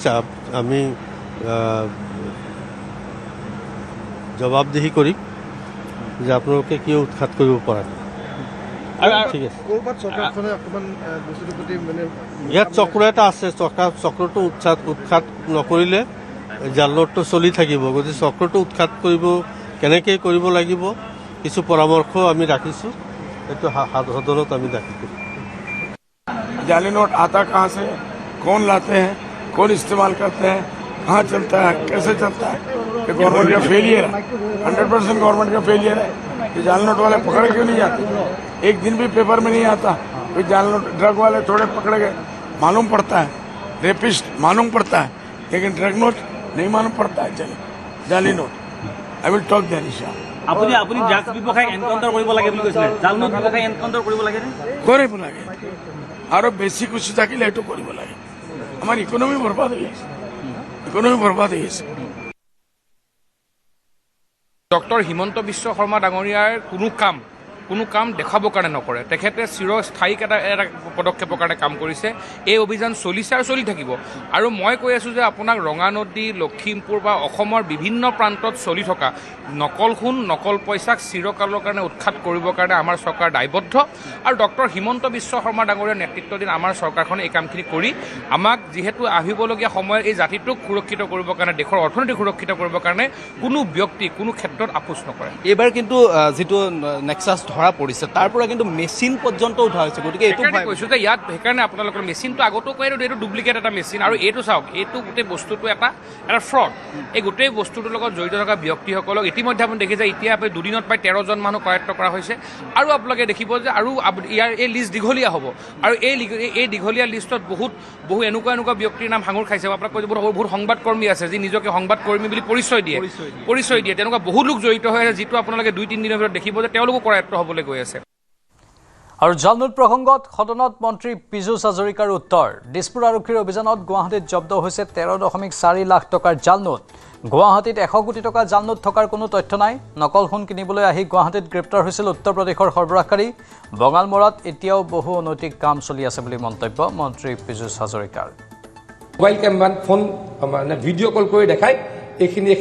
আমি জবাবদিহি কৰিম যে আপোনালোকে কিয় উৎখাত কৰিব পৰা নাই। ঠিক আছে, ইয়াত চক্ৰ এটা আছে, চক্ৰটো উৎখাত নকৰিলে জাল নোটটো চলি থাকিব। গতিকে চক্ৰটো উৎখাত কৰিব কেনেকৈ কৰিব লাগিব, কিছু পৰামৰ্শ আমি ৰাখিছোঁ, সেইটো সদনত আমি দাখিল কৰিম। जाली नोट आता कहाँ से, कौन लाते हैं, कौन इस्तेमाल करते हैं, कहाँ चलता है, कैसे चलता है, ये गवर्नमेंट का फेलियर है, 100% गवर्नमेंट का फेलियर है। ये जाल नोट वाले पकड़े क्यों नहीं जाते? एक दिन भी पेपर में नहीं आता। कोई जाल नोट ड्रग वाले थोड़े पकड़े गए, मालूम पड़ता है, रेपिस्ट मालूम पड़ता है, लेकिन ड्रग नोट नहीं मालूम पड़ता है। चले जाली note, I will talk there Nisha. আপুনি ড্ৰাগছ ব্যৱসায়ক এনকাউণ্টাৰ কৰিব লাগে বুলি কৈছিলে, জাল নোট ব্যৱসায়ক এনকাউণ্টাৰ কৰিব লাগে নে? কৰিব লাগে, আৰু বেছি কুচি থাকিলে এইটো কৰিব লাগে। আমাৰ ইকনমি বৰবাদ হৈ আছে, ইকনমি বৰবাদ হৈ আছে। ডক্টৰ হিমন্ত বিশ্ব শৰ্মা ডাঙৰীয়াৰ কোনো কাম দেখাবৰ কাৰণে নকৰে। তেখেতে চিৰস্থায়ী এটা পদক্ষেপৰ কাৰণে কাম কৰিছে। এই অভিযান চলিছে আৰু চলি থাকিব। আৰু মই কৈ আছোঁ যে আপোনাক ৰঙানদী, লখিমপুৰ বা অসমৰ বিভিন্ন প্ৰান্তত চলি থকা নকল সোণ, নকল পইচাক চিৰকালৰ কাৰণে উৎখাত কৰিবৰ কাৰণে আমাৰ চৰকাৰ দায়বদ্ধ। আৰু ডক্টৰ হিমন্ত বিশ্ব শৰ্মা ডাঙৰীয়াৰ নেতৃত্বাধীন আমাৰ চৰকাৰখনে এই কামখিনি কৰি আমাক যিহেতু আহিবলগীয়া সময়ত এই জাতিটোক সুৰক্ষিত কৰিবৰ কাৰণে, দেশৰ অৰ্থনীতি সুৰক্ষিত কৰিবৰ কাৰণে কোনো ব্যক্তি কোনো ক্ষেত্ৰত আপোচ নকৰে। এইবাৰ কিন্তু যিটো নেক্সাছ ধৰা পৰিছে, তাৰ পৰা কিন্তু মেচিন পৰ্যন্ত উঠা হৈছে। গতিকে এইটো কৈছোঁ যে ইয়াত সেইকাৰণে আপোনালোকৰ মেচিনটো আগতেও কৈ এইটো ডুপ্লিকেট এটা মেচিন। আৰু এইটো চাওক, এইটো গোটেই বস্তুটো এটা ফ্ৰড। এই গোটেই বস্তুটোৰ লগত জড়িত থকা ব্যক্তিসকলক ইতিমধ্যে আপুনি দেখিছে, এতিয়া আপুনি দুদিনত প্ৰায় 13জন মানুহ কৰায়ত্ব কৰা হৈছে। আৰু আপোনালোকে দেখিব যে আৰু ইয়াৰ এই লিষ্ট দীঘলীয়া হ'ব। আৰু এই দীঘলীয়া লিষ্টত বহু এনেকুৱা ব্যক্তিৰ নাম ভাঙুৰ খাইছে। আপোনাক কৈ বহুত সংবাদকৰ্মী আছে যি নিজকে সংবাদকৰ্মী বুলি পৰিচয় দিয়ে। তেনেকুৱা বহু লোক জড়িত হৈ আছে, যিটো আপোনালোকে 2-3 দিনৰ ভিতৰত দেখিব যে তেওঁলোকো কৰায়ত্ব হ'বলৈ গৈ আছে। আৰু জাল নোট প্ৰসংগত সদনত মন্ত্ৰী পীযুষ হাজৰিকাৰ উত্তৰ। দিছপুৰ আৰক্ষীৰ অভিযানত গুৱাহাটীত জব্দ হৈছে 13.4 লাখ টকাৰ জাল নোট। গুৱাহাটীত 100 কোটি টকা জাল নোট থকাৰ কোনো তথ্য নাই। নকল সোণ কিনিবলৈ আহি গুৱাহাটীত গ্ৰেপ্তাৰ হৈছিল উত্তৰ প্ৰদেশৰ সৰবৰাহকাৰী। বঙালমৰাত এতিয়াও বহু অনৈতিক কাম চলি আছে বুলি মন্তব্য মন্ত্ৰী পীযুষ হাজৰিকাৰ। মোবাইল কেমেৰাত ফোন মানে ভিডিঅ' কল কৰি দেখায় এইখিনি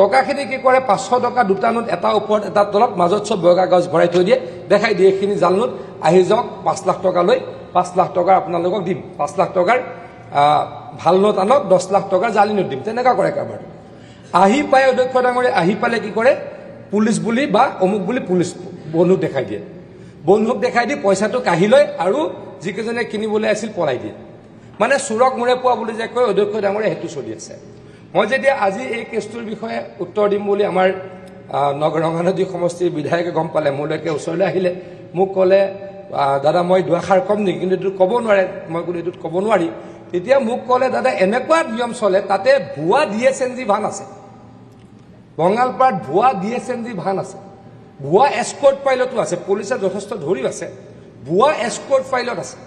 টকাখিনি কি কৰে, 500 টকা দুটা নোট, এটা ওপৰত এটা তলত, মাজত চব বগা কাগজ ভৰাই থৈ দিয়ে, দেখাই দিয়ে এইখিনি জাল নোট, আহি যাওক 5 লাখ টকা লৈ, 5 লাখ টকাৰ আপোনালোকক দিম, 5 লাখ টকাৰ ভাল নোট আনক, 10 লাখ টকাৰ জালি নোট দিম। তেনেকুৱা কৰে কাৰবাৰ। আহি পাই অধ্যক্ষ ডাঙৰীয়া আহি পালে কি কৰে, পুলিচ বুলি বা অমুক বুলি পুলিচ বন্ধুক দেখাই দিয়ে। বন্ধুক দেখাই দি পইচাটো কাঢ়ি লয় আৰু যিকেইজনে কিনিবলৈ আছিল পলাই দিয়ে। মানে চোৰক মূৰে পোৱা বুলি যে কয় অধ্যক্ষ ডাঙৰীয়া, সেইটো চলি আছে। মই যেতিয়া আজি এই কেছটোৰ বিষয়ে উত্তৰ দিম বুলি আমাৰ ৰঙানদী সমষ্টিৰ বিধায়কে গম পালে, মোলৈকে ওচৰলৈ আহিলে, মোক ক'লে দাদা মই দুআষাৰ ক'ম নেকি, কিন্তু এইটো ক'ব নোৱাৰে। মই ক'লো এইটোত ক'ব নোৱাৰি। তেতিয়া মোক ক'লে দাদা এনেকুৱা নিয়ম চলে, তাতে ভুৱা DSNG ভান আছে, বঙালপাৰাত ভুৱা DSNG ভান আছে, ভুৱা এস্কৰ্ট পাইলতো আছে, পুলিচে যথেষ্ট ধৰিও আছে, ভুৱা এস্কৰ্ট পাইলট আছে।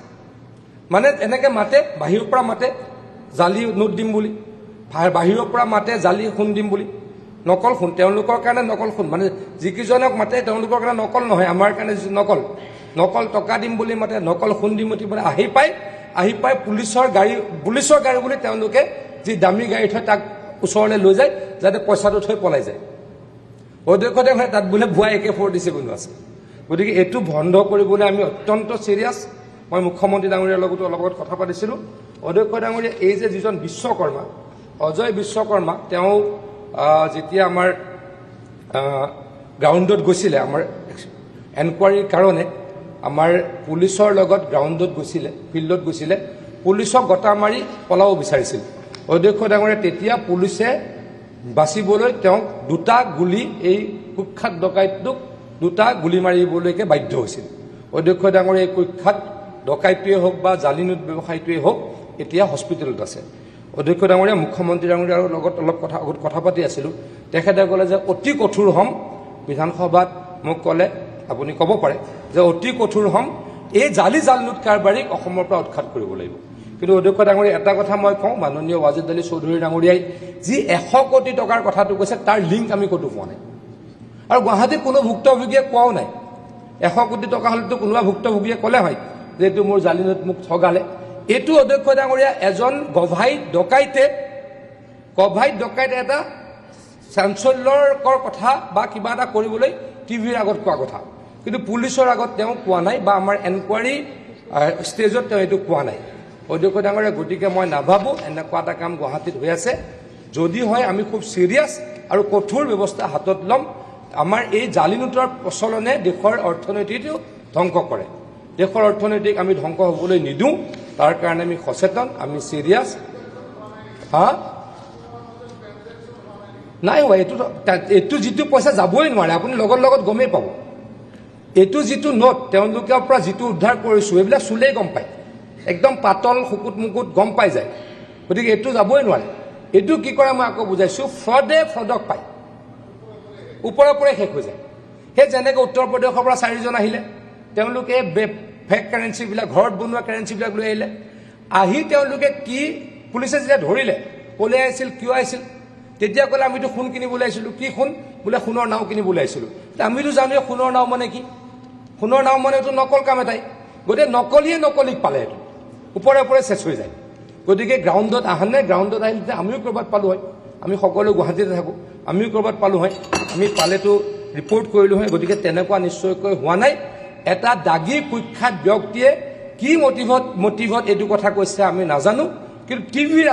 মানে এনেকৈ মাতে, বাহিৰৰ পৰা মাতে জালি নোট দিম বুলি, বাহিৰৰ পৰা মাতে জালি সোণ দিম বুলি, নকল সোণ তেওঁলোকৰ কাৰণে নকল সোণ মানে যিকেইজনক মাতে তেওঁলোকৰ কাৰণে নকল নহয় আমাৰ কাৰণে যিটো নকল টকা দিম বুলি মাতে নকল সোণ দিম বুলি মানে আহি পাই পুলিচৰ গাড়ী বুলি তেওঁলোকে যি দামী গাড়ী থয় তাক ওচৰলৈ লৈ যায় যাতে পইচাটো থৈ পলাই যায় অধ্যক্ষতে হয় তাত বোলে ভুৱা AK-47 আছে গতিকে এইটো বন্ধ কৰিবলৈ আমি অত্যন্ত চিৰিয়াছ মই মুখ্যমন্ত্ৰী ডাঙৰীয়াৰ লগতো অলপত কথা পাতিছিলোঁ অধ্যক্ষ ডাঙৰীয়া এই যে যিজন বিশ্বকৰ্মা অজয় বিশ্বকৰ্মা তেওঁ যেতিয়া আমাৰ গ্ৰাউণ্ডত গৈছিলে আমাৰ এনকুৱাৰীৰ কাৰণে আমাৰ পুলিচৰ লগত গ্ৰাউণ্ডত গৈছিলে ফিল্ডত গৈছিলে পুলিচক গটা মাৰি পলাব বিচাৰিছিল অধ্যক্ষ ডাঙৰীয়া তেতিয়া পুলিচে বাচিবলৈ তেওঁক দুটা গুলি এই কুখ্যাত ডকাইতটোক দুটা গুলি মাৰিবলৈকে বাধ্য হৈছিল অধ্যক্ষ ডাঙৰীয়া এই কুখ্যাত ডকাইটোৱে হওক বা জালি নোট ব্যৱসায়টোৱে হওক এতিয়া হস্পিটেলত আছে অধ্যক্ষ ডাঙৰীয়া মুখ্যমন্ত্ৰী ডাঙৰীয়াৰ লগত অলপ কথা পাতি আছিলোঁ তেখেতে ক'লে যে অতি কঠোৰ হ'ম বিধানসভাত মোক ক'লে আপুনি ক'ব পাৰে যে অতি কঠোৰ হ'ম এই জালি জাল নোট কাৰবাৰীক অসমৰ পৰা উৎখাত কৰিব লাগিব কিন্তু অধ্যক্ষ ডাঙৰীয়া এটা কথা মই কওঁ মাননীয় ৱাজিদ আলী চৌধুৰী ডাঙৰীয়াই যি 100 কোটি টকাৰ কথাটো কৈছে তাৰ লিংক আমি ক'তো পোৱা নাই আৰু গুৱাহাটীত কোনো ভুক্তভোগীয়ে কোৱাও নাই 100 কোটি টকা হ'লেতো কোনোবা ভুক্তভোগীয়ে ক'লে হয় যে এইটো মোৰ জালি নোট মোক ঠগালে এইটো অধ্যক্ষ ডাঙৰীয়া এজন গভাইত ডকাইতে এটা চাঞ্চল্যকৰ কথা বা কিবা এটা কৰিবলৈ টিভিৰ আগত কোৱা কথা কিন্তু পুলিচৰ আগত তেওঁ কোৱা নাই বা আমাৰ এনকুৱাৰী ষ্টেজত তেওঁ এইটো কোৱা নাই অধ্যক্ষ ডাঙৰীয়া গতিকে মই নাভাবোঁ এনেকুৱা এটা কাম গুৱাহাটীত হৈ আছে যদি হয় আমি খুব চিৰিয়াছ আৰু কঠোৰ ব্যৱস্থা হাতত ল'ম আমাৰ এই জালি নোটৰ প্ৰচলনে দেশৰ অৰ্থনীতিটো ধ্বংস কৰে দেশৰ অৰ্থনীতিক আমি ধ্বংস হ'বলৈ নিদিওঁ তাৰ কাৰণে আমি সচেতন আমি চিৰিয়াছ নাই হোৱা এইটো যিটো পইচা যাবই নোৱাৰে আপুনি লগত গমেই পাব এইটো যিটো নোট তেওঁলোকৰ পৰা যিটো উদ্ধাৰ কৰিছোঁ এইবিলাক চুলেই গম পায় একদম পাতল শুকুত মুকুত গম পাই যায় গতিকে এইটো যাবই নোৱাৰে এইটো কি কৰে মই আকৌ বুজাইছোঁ ফ্ৰডক পায় ওপৰে শেষ হৈ যায় সেই যেনেকৈ উত্তৰ প্ৰদেশৰ পৰা 4জন আহিলে তেওঁলোকে ফেক কাৰেঞ্চিবিলাক ঘৰত বনোৱা কাৰেঞ্চিবিলাক লৈ আহিলে আহি তেওঁলোকে কি পুলিচে যেতিয়া ধৰিলে ক'লে আহিছিল কিয় আহিছিল তেতিয়া ক'লে আমিতো সোণ কিনিবলৈ আহিছিলোঁ কি সোণ বোলে সোণৰ নাও কিনিবলৈ আহিছিলোঁ আমিতো জানো সোণৰ নাও মানে কি সোণৰ নাও মানে এইটো নকল কাম এটাই গতিকে নকলিক পালে এইটো ওপৰে চেচ হৈ যায় গতিকে গ্ৰাউণ্ডত গ্ৰাউণ্ডত আহিলে আমিও ক'ৰবাত পালোঁ হয় আমি সকলো গুৱাহাটীতে থাকোঁ আমিও ক'ৰবাত পালোঁ হয় আমি পালেতো ৰিপৰ্ট কৰিলোঁ হয় গতিকে তেনেকুৱা নিশ্চয়কৈ হোৱা নাই এটা দাগী কুখ্যাত ব্যক্তিয়ে কি মটিভত এইটো কথা কৈছে আমি নাজানো কিন্তু টিভিৰ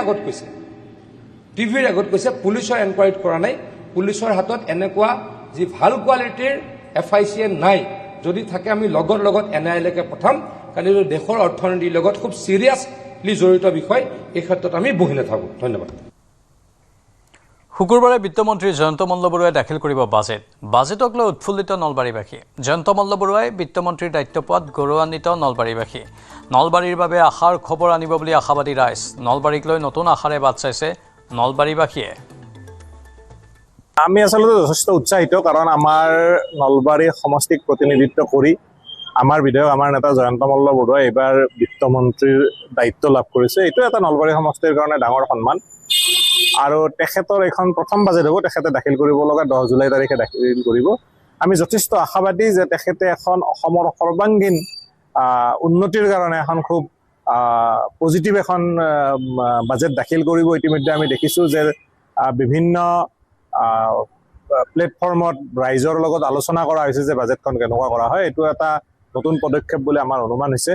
আগত কৈছে পুলিচৰ এনকুৱাৰীত কৰা নাই পুলিচৰ হাতত এনেকুৱা যি ভাল কোৱালিটিৰ FICN নাই যদি থাকে আমি লগত NIA-লৈকে পঠাম কাৰণ এইটো দেশৰ অৰ্থনীতিৰ লগত খুব চিৰিয়াছলি জড়িত বিষয় এই ক্ষেত্ৰত আমি বহি নাথাকোঁ ধন্যবাদ শুকুৰবাৰে বিত্তমন্ত্ৰী জয়ন্ত মল্ল বৰুৱাই দাখিল কৰিব বাজেটক লৈ উৎফুল্লিত নলবাৰীবাসী জয়ন্ত মল্ল বৰুৱাই বিত্তমন্ত্ৰীৰ দায়িত্ব পোৱাত গৌৰৱান্বিত নলবাৰীবাসী নলবাৰীৰ বাবে আশাৰ খবৰ আনিব বুলি আশাবাদী ৰাইজ নলবাৰীক লৈ নতুন আশাৰে বাট চাইছে নলবাৰীবাসীয়ে আমি আচলতে যথেষ্ট উৎসাহিত কাৰণ আমাৰ নলবাৰী সমষ্টিক প্ৰতিনিধিত্ব কৰি আমাৰ বিধায়ক আমাৰ নেতা জয়ন্ত মল্ল বৰুৱাই এইবাৰ বিত্তমন্ত্ৰীৰ দায়িত্ব লাভ কৰিছে এইটো এটা নলবাৰী সমষ্টিৰ কাৰণে ডাঙৰ সন্মান আৰু তেখেতৰ এখন প্ৰথম বাজেট হ'ব তেখেতে দাখিল কৰিব লগা 10 জুলাই তাৰিখে দাখিল কৰিব আমি যথেষ্ট আশাবাদী যে তেখেতে এখন অসমৰ সৰ্বাংগীন উন্নতিৰ কাৰণে এখন খুব পজিটিভ এখন বাজেট দাখিল কৰিব ইতিমধ্যে আমি দেখিছোঁ যে বিভিন্ন প্লেটফৰ্মত ৰাইজৰ লগত আলোচনা কৰা হৈছে যে বাজেটখন কেনেকুৱা কৰা হয় এইটো এটা নতুন পদক্ষেপ বুলি আমাৰ অনুমান হৈছে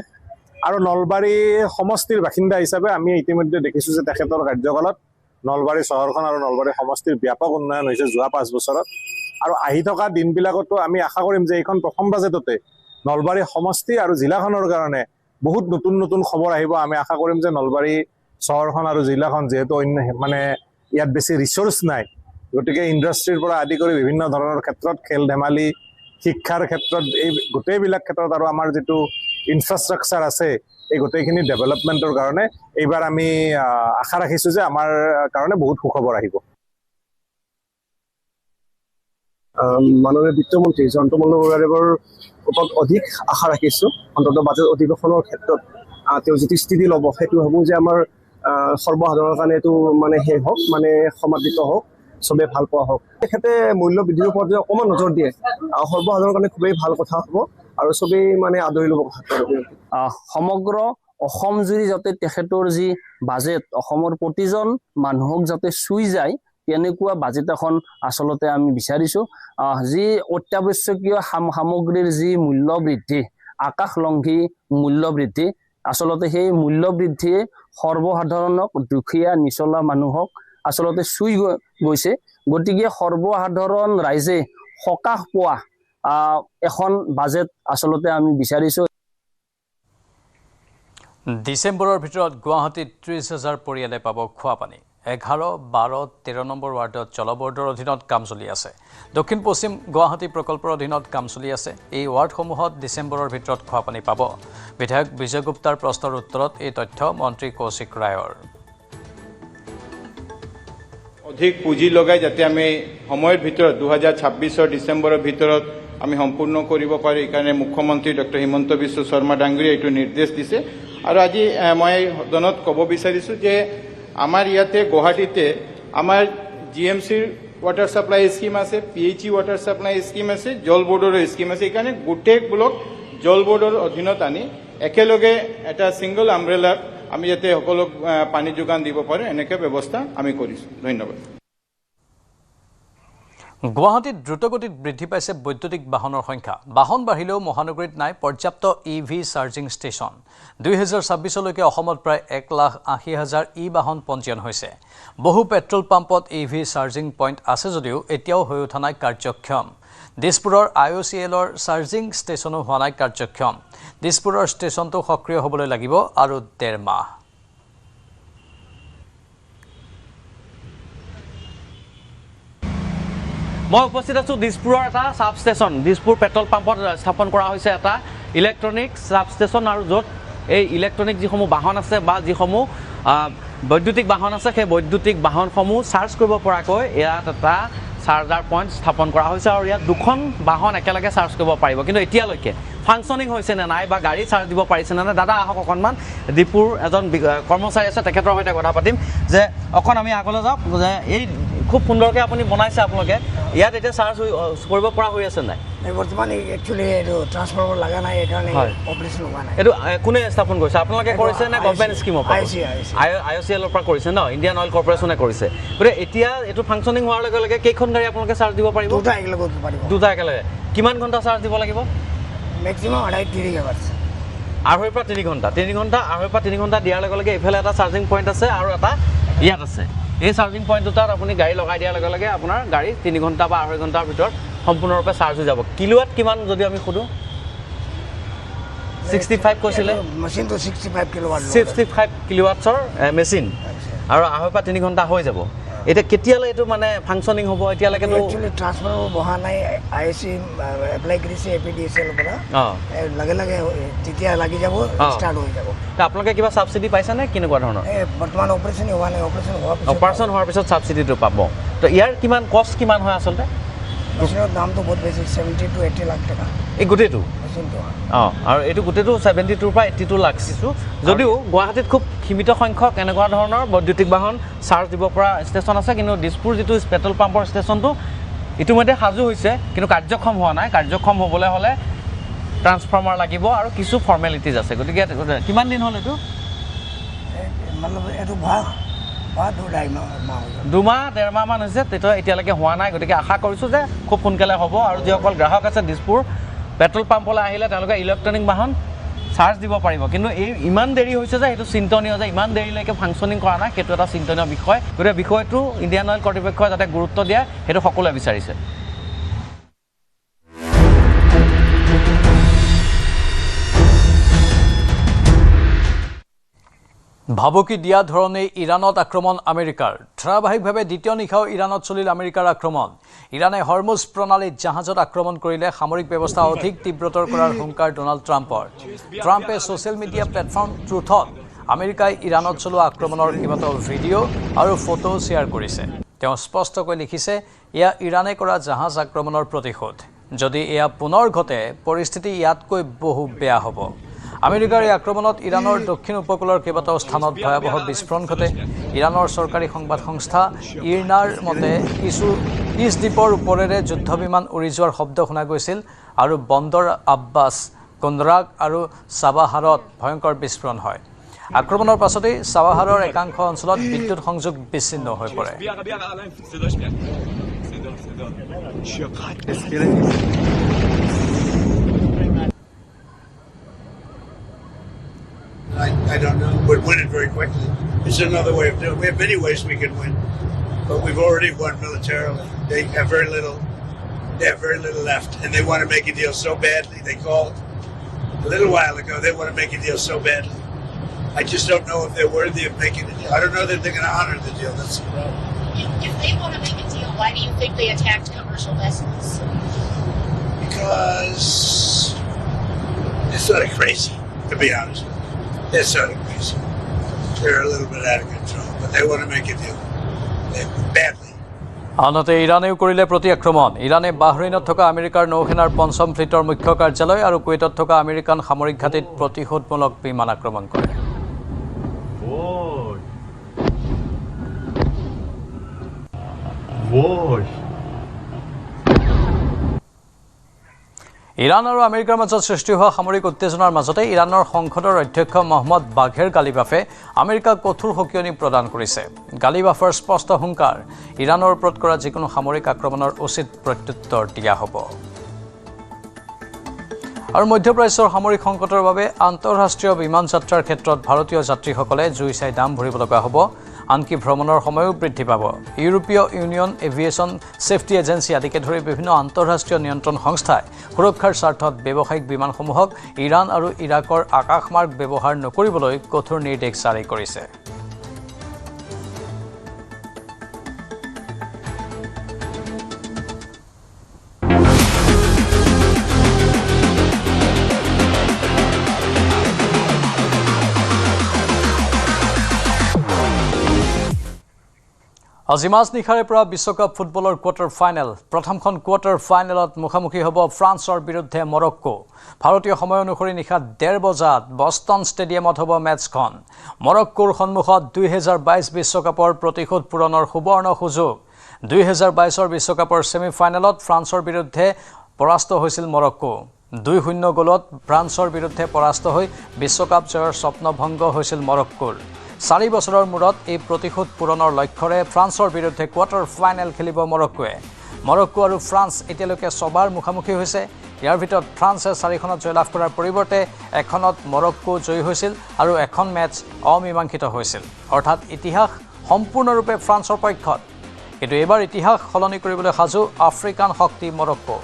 আৰু নলবাৰী সমষ্টিৰ বাসিন্দা হিচাপে আমি ইতিমধ্যে দেখিছোঁ যে তেখেতৰ কাৰ্যকালত নলবাৰী চহৰখন আৰু নলবাৰী সমষ্টিৰ ব্যাপক উন্নয়ন হৈছে যোৱা 5 বছৰত আৰু আহি থকা দিনবিলাকতো আমি আশা কৰিম যে এইখন প্ৰথম বাজেটতে নলবাৰী সমষ্টি আৰু জিলাখনৰ কাৰণে বহুত নতুন খবৰ আহিব আমি আশা কৰিম যে নলবাৰী চহৰখন আৰু জিলাখন যেহেতু মানে ইয়াত বেছি ৰিচোৰ্চ নাই গতিকে ইণ্ডাষ্ট্ৰিৰ পৰা আদি কৰি বিভিন্ন ধৰণৰ ক্ষেত্ৰত খেল ধেমালি শিক্ষাৰ ক্ষেত্ৰত এই গোটেইবিলাক ক্ষেত্ৰত আৰু আমাৰ যিটো ইনফ্ৰাষ্ট্ৰাকচাৰ আছে এই গোটেইখিনি ডেভেলপমেণ্টৰ কাৰণে এইবাৰ আমি আশা ৰাখিছোঁ যে আমাৰ কাৰণে বহুত সুখবৰ আহিব মাননীয় বিত্তমন্ত্ৰী জয়ন্ত মল্ল বৰুৱাদেৱৰ ওপৰত অধিক আশা ৰাখিছোঁ অন্ততঃ বাজেট অধিৱেশনৰ ক্ষেত্ৰত তেওঁ যিটো স্থিতি ল'ব সেইটো ভাবোঁ যে আমাৰ সৰ্বসাধাৰণৰ কাৰণে এইটো মানে শেষ হওক মানে সমাদৃত হওক চবে ভাল পোৱা হওক তেখেতে মূল্য বৃদ্ধিৰ ওপৰত যদি অকণমান নজৰ দিয়ে সৰ্বসাধাৰণৰ কাৰণে খুবেই ভাল কথা হ'ব আৰু চবেই মানে আদৰি ল'ব কথাটো সমগ্ৰ অসম জুৰি যাতে তেখেতৰ যি বাজেট অসমৰ প্ৰতিজন মানুহক যাতে চুই যায় তেনেকুৱা বাজেট এখন আচলতে আমি বিচাৰিছো যি অত্যাৱশ্যকীয় সামগ্ৰীৰ যি মূল্য বৃদ্ধি আকাশলংঘী মূল্য বৃদ্ধি আচলতে সেই মূল্য বৃদ্ধিয়ে সৰ্বসাধাৰণক দুখীয়া নিচলা মানুহক আচলতে চুই গৈছে গতিকে সৰ্বসাধাৰণ ৰাইজে সকাহ পোৱা এখন বাজেট আচলতে আমি বিচাৰিছো ডিচেম্বৰৰ ভিতৰত গুৱাহাটীত 30,000 পৰিয়ালে পাব খোৱা পানী 11, 12, 13 নম্বৰ ৱাৰ্ডত জলবৰ্ডৰ অধীনত কাম চলি আছে দক্ষিণ পশ্চিম গুৱাহাটী প্ৰকল্পৰ অধীনত কাম চলি আছে এই ৱাৰ্ডসমূহত ডিচেম্বৰৰ ভিতৰত খোৱা পানী পাব বিধায়ক বিজয় গুপ্তাৰ প্ৰশ্নৰ উত্তৰত এই তথ্য মন্ত্ৰী কৌশিক ৰায়ৰ অধিক পুঁজি লগাই যাতে আমি সময়ৰ ভিতৰত 2026 ডিচেম্বৰৰ ভিতৰত আমি সম্পূৰ্ণ কৰিব পাৰো এইকাৰণে মুখ্যমন্ত্ৰী ডক্টৰ হিমন্ত বিশ্ব শৰ্মা ডাঙৰীয়াই এইটো নিৰ্দেশ দিছে আৰু আজি মই সদনত ক'ব বিচাৰিছো যে আমাৰ ইয়াতে গুৱাহাটীতে আমাৰ জিএমচিৰ ৱাটাৰ সাপ্লাই স্কিম আছে পিএইচই ৱাটাৰ সাপ্লাই স্কিম আছে জল বোৰ্ডৰ স্কিম আছে এইকাৰণে গোটেই ব্লক জল বোৰ্ডৰ অধীনত আনি একেলগে এটা সিংগল আমব্ৰেলা আমি যাতে সকলোক পানী যোগান দিব পাৰো এনেকৈ ব্যৱস্থা আমি কৰিছো ধন্যবাদ গুৱাহাটীত দ্ৰুতগতিত বৃদ্ধি পাইছে বৈদ্যুতিক বাহনৰ সংখ্যা বাহন বাঢ়িলেও মহানগৰীত নাই পৰ্যাপ্ত ইভি চাৰ্জিং ষ্টেচন 2026 লৈকে অসমত প্ৰায় 1,80,000 ই বাহন পঞ্জীয়ন হৈছে বহু পেট্ৰল পাম্পত ইভি চাৰ্জিং পইণ্ট আছে যদিও এতিয়াও হৈ উঠা নাই কাৰ্যক্ষম দিছপুৰৰ IOCLৰ চাৰ্জিং ষ্টেচনো হোৱা নাই কাৰ্যক্ষম দিছপুৰৰ ষ্টেচনটো সক্ৰিয় হ'বলৈ লাগিব আৰু 1.5 মাহ মই উপস্থিত আছো দিছপুৰৰ এটা সাব ষ্টেচন দিছপুৰ পেট্ৰল পাম্পত স্থাপন কৰা হৈছে এটা ইলেক্ট্ৰনিক সাব ষ্টেচন আৰু য'ত এই ইলেক্ট্ৰনিক যিসমূহ বাহন আছে বা যিসমূহ বৈদ্যুতিক বাহন আছে সেই বৈদ্যুতিক বাহনসমূহ চাৰ্জ কৰিব পৰাকৈ ইয়াত এটা চাৰ্জাৰ পইণ্ট স্থাপন কৰা হৈছে আৰু ইয়াত দুখন বাহন একেলগে চাৰ্জ কৰিব পাৰিব কিন্তু এতিয়ালৈকে ফাংচনিং হৈছে নে নাই বা গাড়ী চাৰ্জ দিব পাৰিছে নে নাই দাদা আহক অকণমান দীপুৰ এজন কৰ্মচাৰী আছে তেখেতৰ সৈতে কথা পাতিম যে অকণ আমি আগলৈ যাওক যে এই খুব সুন্দৰকৈ আপুনি বনাইছে আপোনালোকে ইয়াত এতিয়া চাৰ্জ কৰিব পৰা হৈ আছে নাই বৰ্তমান একচুৱেলি এইটো ট্ৰান্সফৰ্মাৰ লগা নাই এইকাৰণে অপাৰেশ্যন হোৱা নাই এইটো কোনে স্থাপন কৰিছে আপোনালোকে কৰিছে নে গভৰ্ণমেণ্ট স্কিমৰ পৰা IOCLৰ পৰা কৰিছে ন ইণ্ডিয়ান অইল কৰ্পৰেশ্যনে কৰিছে গতিকে এতিয়া এইটো ফাংচনিং হোৱাৰ লগে লগে কেইখন গাড়ী আপোনালোকে চাৰ্জ দিব পাৰিব দুটা একেলগে কিমান ঘণ্টা চাৰ্জ দিব লাগিব মেক্সিমাম 2.5-3 আৱাৰ্ছ 2.5 পৰা 3 ঘণ্টা 3 ঘণ্টা 2.5 পৰা 3 ঘণ্টা দিয়াৰ লগে লগে এইফালে এটা চাৰ্জিং পইণ্ট আছে আৰু এটা ইয়াত আছে এই চাৰ্জিং পইণ্ট দুটাত আপুনি গাড়ী লগাই দিয়াৰ লগে লগে আপোনাৰ গাড়ী 3 ঘণ্টা বা 2.5 ঘণ্টাৰ ভিতৰত সম্পূৰ্ণৰূপে চাৰ্জ হৈ যাব কিলোৱাট কিমান যদি আমি সুধো 65 কৈছিলে মেচিনটো 65 কিলোৱাট 65 কিলোৱাটছৰ মেচিন আৰু 2.5 পৰা 3 ঘণ্টা হৈ যাব এটা কেতিয়ালৈ এইটো মানে ফাংচনিং হ'ব এতিয়ালৈকে তো একচুৱেলি ট্ৰান্সফৰ্মাৰ বহা নাই IOC এপ্লাই কৰিছে APDCL পৰা লগে লগে যেতিয়া লাগি যাব ষ্টাৰ্ট হৈ যাব তা আপোনালোকে কিবা সাবসিডি পাইছে নে কেনেকুৱা ধৰণৰ বৰ্তমান অপাৰেশ্যন হোৱা নাই অপাৰেশ্যন হোৱাৰ পিছত সাবসিডিটো পাব তো ইয়াৰ কিমান কষ্ট কিমান হয় আচলতে মেচিনৰ দামটো বহুত বেছি 70 to 80 লাখ টকা এই গোটেইটো মেচিনটো আৰু এইটো গোটেইটো 72 পৰা 82 লাখ দিছোঁ যদিও গুৱাহাটীত খুব সীমিত সংখ্যক এনেকুৱা ধৰণৰ বৈদ্যুতিক বাহন চাৰ্জ দিব পৰা ষ্টেচন আছে কিন্তু দিছপুৰ যিটো পেট্ৰল পাম্পৰ ষ্টেচনটো ইতিমধ্যে সাজু হৈছে কিন্তু কাৰ্যক্ষম হোৱা নাই কাৰ্যক্ষম হ'বলৈ হ'লে ট্ৰান্সফৰ্মাৰ লাগিব আৰু কিছু ফৰ্মেলিটিজ আছে গতিকে কিমান দিন হ'ল এইটো এইটো 2-1.5 মাহ মান হৈছে তেতিয়া এতিয়ালৈকে হোৱা নাই গতিকে আশা কৰিছোঁ যে খুব সোনকালে হ'ব আৰু যিসকল গ্ৰাহক আছে দিছপুৰ পেট্ৰল পাম্পলৈ আহিলে তেওঁলোকে ইলেক্ট্ৰনিক বাহন চাৰ্জ দিব পাৰিব কিন্তু এই ইমান দেৰি হৈছে যে সেইটো চিন্তনীয় যে ইমান দেৰিলৈকে ফাংচনিং কৰা নাই সেইটো এটা চিন্তনীয় বিষয় গতিকে বিষয়টো ইণ্ডিয়ান অইল কৰ্তৃপক্ষই যাতে গুৰুত্ব দিয়ে সেইটো সকলোৱে বিচাৰিছে ভাবুকি দিয়া ধৰণে ইৰাণত আক্ৰমণ আমেৰিকাৰ ধাৰাবাহিকভাৱে দ্বিতীয় নিশাও ইৰাণত চলিল আমেৰিকাৰ আক্ৰমণ ইৰাণে হৰমুজ প্ৰণালীত জাহাজত আক্ৰমণ কৰিলে সামৰিক ব্যৱস্থা অধিক তীব্ৰতৰ কৰাৰ হুংকাৰ ডোনাল্ড ট্ৰাম্পৰ ট্ৰাম্পে ছ'চিয়েল মিডিয়া প্লেটফৰ্ম ট্ৰুথত আমেৰিকাই ইৰাণত চলোৱা আক্ৰমণৰ কেইবাটাও ভিডিঅ' আৰু ফটো শ্বেয়াৰ কৰিছে তেওঁ স্পষ্টকৈ লিখিছে এয়া ইৰাণে কৰা জাহাজ আক্ৰমণৰ প্ৰতিশোধ যদি এয়া পুনৰ ঘটে পৰিস্থিতি ইয়াতকৈ বহু বেয়া হ'ব আমেৰিকাৰ এই আক্ৰমণত ইৰাণৰ দক্ষিণ উপকূলৰ কেইবাটাও স্থানত ভয়াৱহ বিস্ফোৰণ ঘটে। ইৰাণৰ চৰকাৰী সংবাদ সংস্থা ইৰনাৰ মতে কিছু দ্বীপৰ ওপৰেৰে যুদ্ধ বিমান উৰি যোৱাৰ শব্দ শুনা গৈছিল আৰু বন্দৰ আব্বাছ, কুন্দ্ৰাক আৰু চাবাহাৰত ভয়ংকৰ বিস্ফোৰণ হয়। আক্ৰমণৰ পাছতেই চাবাহাৰৰ একাংশ অঞ্চলত বিদ্যুৎ সংযোগ বিচ্ছিন্ন হৈ পৰে। I don't know. We'd win it very quickly. It's another way of doing it. We have many ways we can win, but we've already won militarily. They have very little. They have very little left, and they want to make a deal so badly. They called a little while ago. They want to make a deal so badly. I just don't know if they're worthy of making a deal. I don't know that they're going to honor the deal. That's the problem. If they want to make a deal, why do you think they attacked commercial vessels? Because they're sort of crazy, to be honest with you. They're sort of crazy. They're a little bit out of control, but they want to make a deal. Badly. আনহাতে ইৰাণেও কৰিলে প্ৰতি আক্ৰমণ। ইৰাণে বাহৰেইনত থকা আমেৰিকাৰ নৌসেনাৰ ৫ম ফ্লিটৰ মুখ্য কাৰ্যালয় আৰু কুৱেইটত থকা আমেৰিকান সামৰিক ঘাটিত প্ৰতিশোধমূলক বিমান আক্ৰমণ কৰে। ইৰাণ আৰু আমেৰিকাৰ মাজত সৃষ্টি হোৱা সামৰিক উত্তেজনাৰ মাজতে ইৰাণৰ সংসদৰ অধ্যক্ষ মহম্মদ বাঘেৰ গালিবাফে আমেৰিকাক কঠোৰ সকিয়নি প্ৰদান কৰিছে। গালিবাফৰ স্পষ্ট হুংকাৰ, ইৰাণৰ ওপৰত কৰা যিকোনো সামৰিক আক্ৰমণৰ উচিত প্ৰত্যুত্তৰ দিয়া হ'ব। আৰু মধ্যপ্ৰাচ্যৰ সামৰিক সংকটৰ বাবে আন্তঃৰাষ্ট্ৰীয় বিমান যাত্ৰাৰ ক্ষেত্ৰত ভাৰতীয় যাত্ৰীসকলে জুই চাই দাম ভৰিব লগা হ'ব। আনকি ভ্ৰমণৰ সময়ও বৃদ্ধি পাব। ইউৰোপীয় ইউনিয়ন এভিয়েশ্যন ছেফটি এজেন্সি আদিকে ধৰি বিভিন্ন আন্তঃৰাষ্ট্ৰীয় নিয়ন্ত্ৰণ সংস্থাই সুৰক্ষাৰ স্বাৰ্থত ব্যৱসায়িক বিমানসমূহক ইৰাণ আৰু ইৰাকৰ আকাশমাৰ্গ ব্যৱহাৰ নকৰিবলৈ কঠোৰ নিৰ্দেশ জাৰি কৰিছে। আজি মাজনিশাৰে পৰা বিশ্বকাপ ফুটবলৰ কোৱাৰ্টাৰ ফাইনেল। প্ৰথমখন কোৱাৰ্টাৰ ফাইনেলত মুখামুখি হ'ব ফ্ৰান্সৰ বিৰুদ্ধে মৰক্কো। ভাৰতীয় সময় অনুসৰি নিশা ১:৩০ বজাত বষ্টন ষ্টেডিয়ামত হ'ব মেটছখন। মৰক্কোৰ সন্মুখত ২০২২ বিশ্বকাপৰ প্ৰতিশোধ পূৰণৰ সুবৰ্ণ সুযোগ। ২০২২ বিশ্বকাপৰ ছেমিফাইনেলত ফ্ৰান্সৰ বিৰুদ্ধে পৰাস্ত হৈছিল মৰক্কো। ২-০ গ'লত ফ্ৰান্সৰ বিৰুদ্ধে পৰাস্ত হৈ বিশ্বকাপ জয়ৰ স্বপ্নভংগ হৈছিল মৰক্কোৰ। ৪ বছৰৰ মূৰত এই প্ৰতিশোধ পূৰণৰ লক্ষ্যৰে ফ্ৰান্সৰ বিৰুদ্ধে কোৱাৰ্টাৰ ফাইনেল খেলিব মৰক্কোৱে। মৰক্কো আৰু ফ্ৰান্স এতিয়ালৈকে ছবাৰ মুখামুখি হৈছে। ইয়াৰ ভিতৰত ফ্ৰান্সে ৪খনত জয়লাভ কৰাৰ পৰিৱৰ্তে এখনত মৰক্কো জয়ী হৈছিল আৰু এখন মেটছ অমীমাংসিত হৈছিল। অৰ্থাৎ ইতিহাস সম্পূৰ্ণৰূপে ফ্ৰান্সৰ পক্ষত। কিন্তু এইবাৰ ইতিহাস সলনি কৰিবলৈ সাজু আফ্ৰিকান শক্তি মৰক্কো।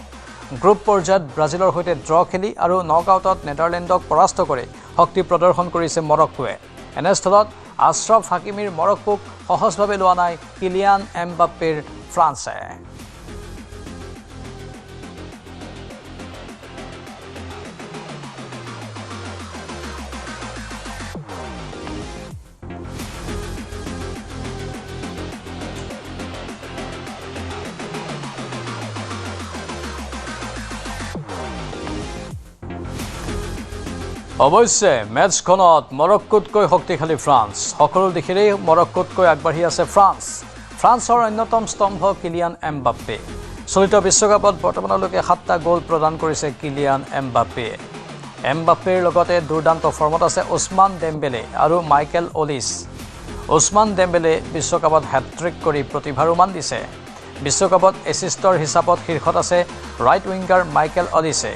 গ্ৰুপ পৰ্যায়ত ব্ৰাজিলৰ সৈতে ড্ৰ খেলি আৰু নকআউটত নেদাৰলেণ্ডক পৰাস্ত কৰি শক্তি প্ৰদৰ্শন কৰিছে মৰক্কোৱে। এনেস্থলত আশ্ৰফ হাকিমিৰ মৰক্কোক সহজভাৱে লোৱা নাই কিলিয়ান এমবাপ্পেৰ ফ্ৰান্সে। অৱশ্যে মেটছখনত মৰক্কোতকৈ শক্তিশালী ফ্ৰান্স। সকলো দিশেৰেই মৰক্কোতকৈ আগবাঢ়ি আছে ফ্ৰান্স। ফ্ৰান্সৰ অন্যতম স্তম্ভ কিলিয়ান এমবাপ্পে। চলিত বিশ্বকাপত বৰ্তমানলৈকে 7টা গ'ল প্ৰদান কৰিছে কিলিয়ান এমবাপ্পে। এমবাপ্পেৰ লগতে দুৰ্দান্ত ফৰ্মত আছে ওছমান ডেম্বেলে আৰু মাইকেল অলিছ। ওছমান ডেম্বেলে বিশ্বকাপত হেট্ৰিক কৰি প্ৰতিভাৰ উমান দিছে। বিশ্বকাপত এছিষ্টৰ হিচাপত শীৰ্ষত আছে ৰাইট উইংগাৰ মাইকেল অলিছে।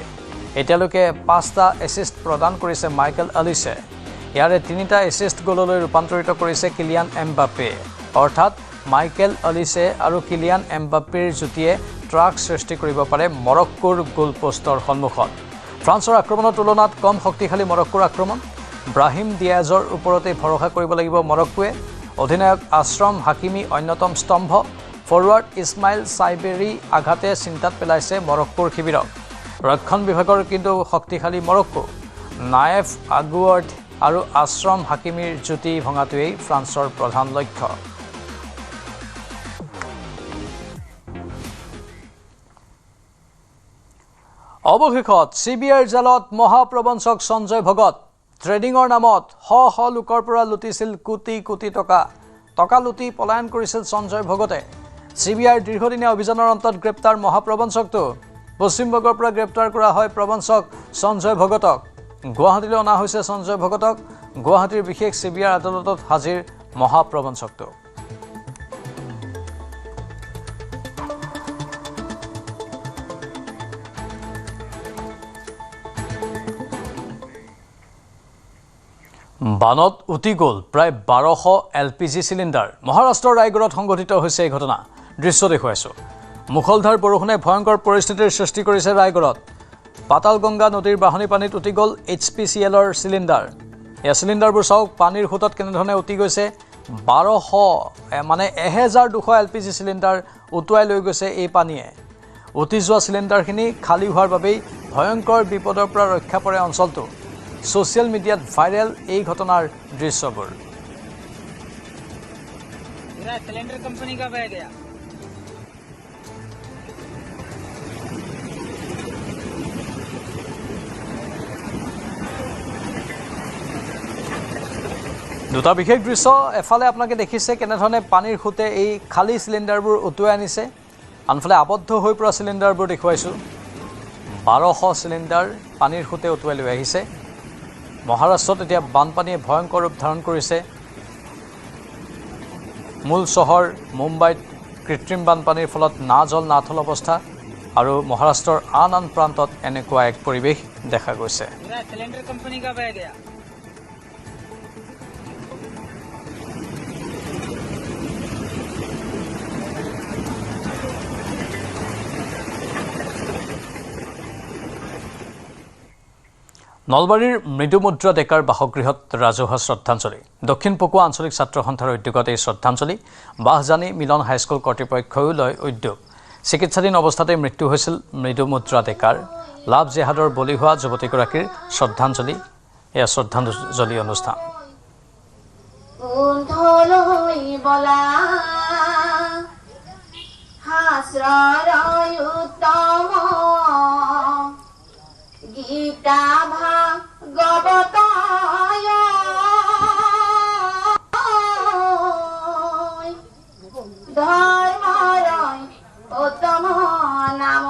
এতিয়ালৈকে 5টা এছিষ্ট প্ৰদান কৰিছে মাইকেল অলিছে। ইয়াৰে 3টা এছিষ্ট গ'ললৈ ৰূপান্তৰিত কৰিছে কিলিয়ান এমবাপ্পে। অৰ্থাৎ মাইকেল অলিছে আৰু কিলিয়ান এমবাপ্পেৰ যুটিয়ে ট্ৰাক সৃষ্টি কৰিব পাৰে মৰক্কোৰ গোল পোষ্টৰ সন্মুখত। ফ্ৰান্সৰ আক্ৰমণৰ তুলনাত কম শক্তিশালী মৰক্কোৰ আক্ৰমণ। ব্ৰাহিম ডিয়াজৰ ওপৰতে ভৰসা কৰিব লাগিব মৰক্কোৱে। অধিনায়ক আশ্ৰফ হাকিমি অন্যতম স্তম্ভ। ফৰৱাৰ্ড ইছমাইল চাইবেৰী আঘাতে চিন্তাত পেলাইছে মৰক্কোৰ শিবিৰক। ৰক্ষণ বিভাগৰ কিন্তু শক্তিশালী মৰক্কো। নায়েফ আগুৱাৰ্ড আৰু আশ্ৰফ হাকিমিৰ যুটি ভঙাটোৱেই ফ্ৰান্সৰ প্ৰধান লক্ষ্য। অৱশেষত CBIৰ জালত মহাপ্ৰবঞ্চক সঞ্জয় ভগত। ট্ৰেডিঙৰ নামত শ লোকৰ পৰা লুটিছিল কোটি কোটি টকা লুটি পলায়ন কৰিছিল সঞ্জয় ভগতে CBIৰ দীৰ্ঘদিনীয়া অভিযানৰ অন্তত গ্ৰেপ্তাৰ মহাপ্ৰবঞ্চকটো পশ্চিমবংগৰ পৰা গ্ৰেপ্তাৰ কৰা হয় প্ৰবঞ্চক সঞ্জয় ভগতক গুৱাহাটীলৈ অনা হৈছে সঞ্জয় ভগতক গুৱাহাটীৰ বিশেষ CBIৰ আদালতত হাজিৰ মহাপ্ৰবঞ্চকটো বানত উটি গ'ল প্ৰায় 1200 LPG চিলিণ্ডাৰ মহাৰাষ্ট্ৰৰ ৰায়গড়ত সংঘটিত হৈছে এই ঘটনা দৃশ্য দেখুৱাইছো মুখলধাৰ বৰষুণে ভয়ংকৰ পৰিস্থিতিৰ সৃষ্টি কৰিছে ৰায়গড়ত পাতালগংগা নদীৰ বাহনী পানীত উটি গ'ল HPCLৰ চিলিণ্ডাৰ এই চিলিণ্ডাৰবোৰ চাওক পানীৰ খুঁটত কেনেধৰণে উটি গৈছে 1200 মানে 1200 LPG চিলিণ্ডাৰ উটুৱাই লৈ গৈছে এই পানীয়ে উটি যোৱা চিলিণ্ডাৰখিনি খালী হোৱাৰ বাবেই ভয়ংকৰ বিপদৰ পৰা ৰক্ষা পৰে অঞ্চলটো সোশ্যাল মিডিয়াত ভাইৰেল এই ঘটনাৰ দৃশ্যবোৰ सिलेंडर कंपनी का बह गया দুটা বিশেষ দৃশ্য এফালে আপোনালোকে দেখিছে কেনেধৰণে পানীৰ খুঁটে এই খালী চিলিণ্ডাৰবোৰ উটুৱাই আনিছে আনফালে আবদ্ধ হৈ পৰা চিলিণ্ডাৰবোৰ দেখুৱাইছোঁ 1200 চিলিণ্ডাৰ পানীৰ খুঁটে উটুৱাই লৈ আহিছে মহাৰাষ্ট্ৰত এতিয়া বানপানীয়ে ভয়ংকৰ ৰূপ ধাৰণ কৰিছে মূল চহৰ মুম্বাইত কৃত্ৰিম বানপানীৰ ফলত না জল না থল অৱস্থা আৰু মহাৰাষ্ট্ৰৰ আন প্ৰান্তত এনেকুৱা এক পৰিৱেশ দেখা গৈছে सिलेंडर कंपनी का बह गया নলবাৰীৰ মৃদুমুদ্ৰা ডেকাৰ বাসগৃহত ৰাজহুৱা শ্ৰদ্ধাঞ্জলি দক্ষিণ পকুৱা আঞ্চলিক ছাত্ৰ সন্থাৰ উদ্যোগত এই শ্ৰদ্ধাঞ্জলি বাহজানী মিলন হাইস্কুল কৰ্তৃপক্ষইও লয় উদ্যোগ চিকিৎসাধীন অৱস্থাতে মৃত্যু হৈছিল মৃদুমুদ্ৰা ডেকাৰ লাভ জেহাদৰ বলি হোৱা যুৱতীগৰাকীৰ শ্ৰদ্ধাঞ্জলি এয়া শ্ৰদ্ধাঞ্জলি অনুষ্ঠান গীতা ভাগৱতায় ধৰ্মৰ উত্তম নাম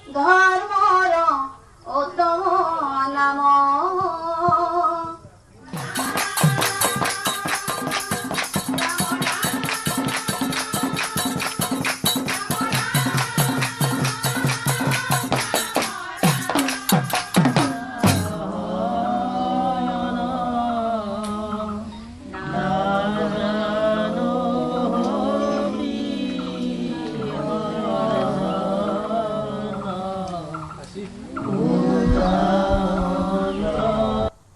ধৰ্মৰ উত্তম নাম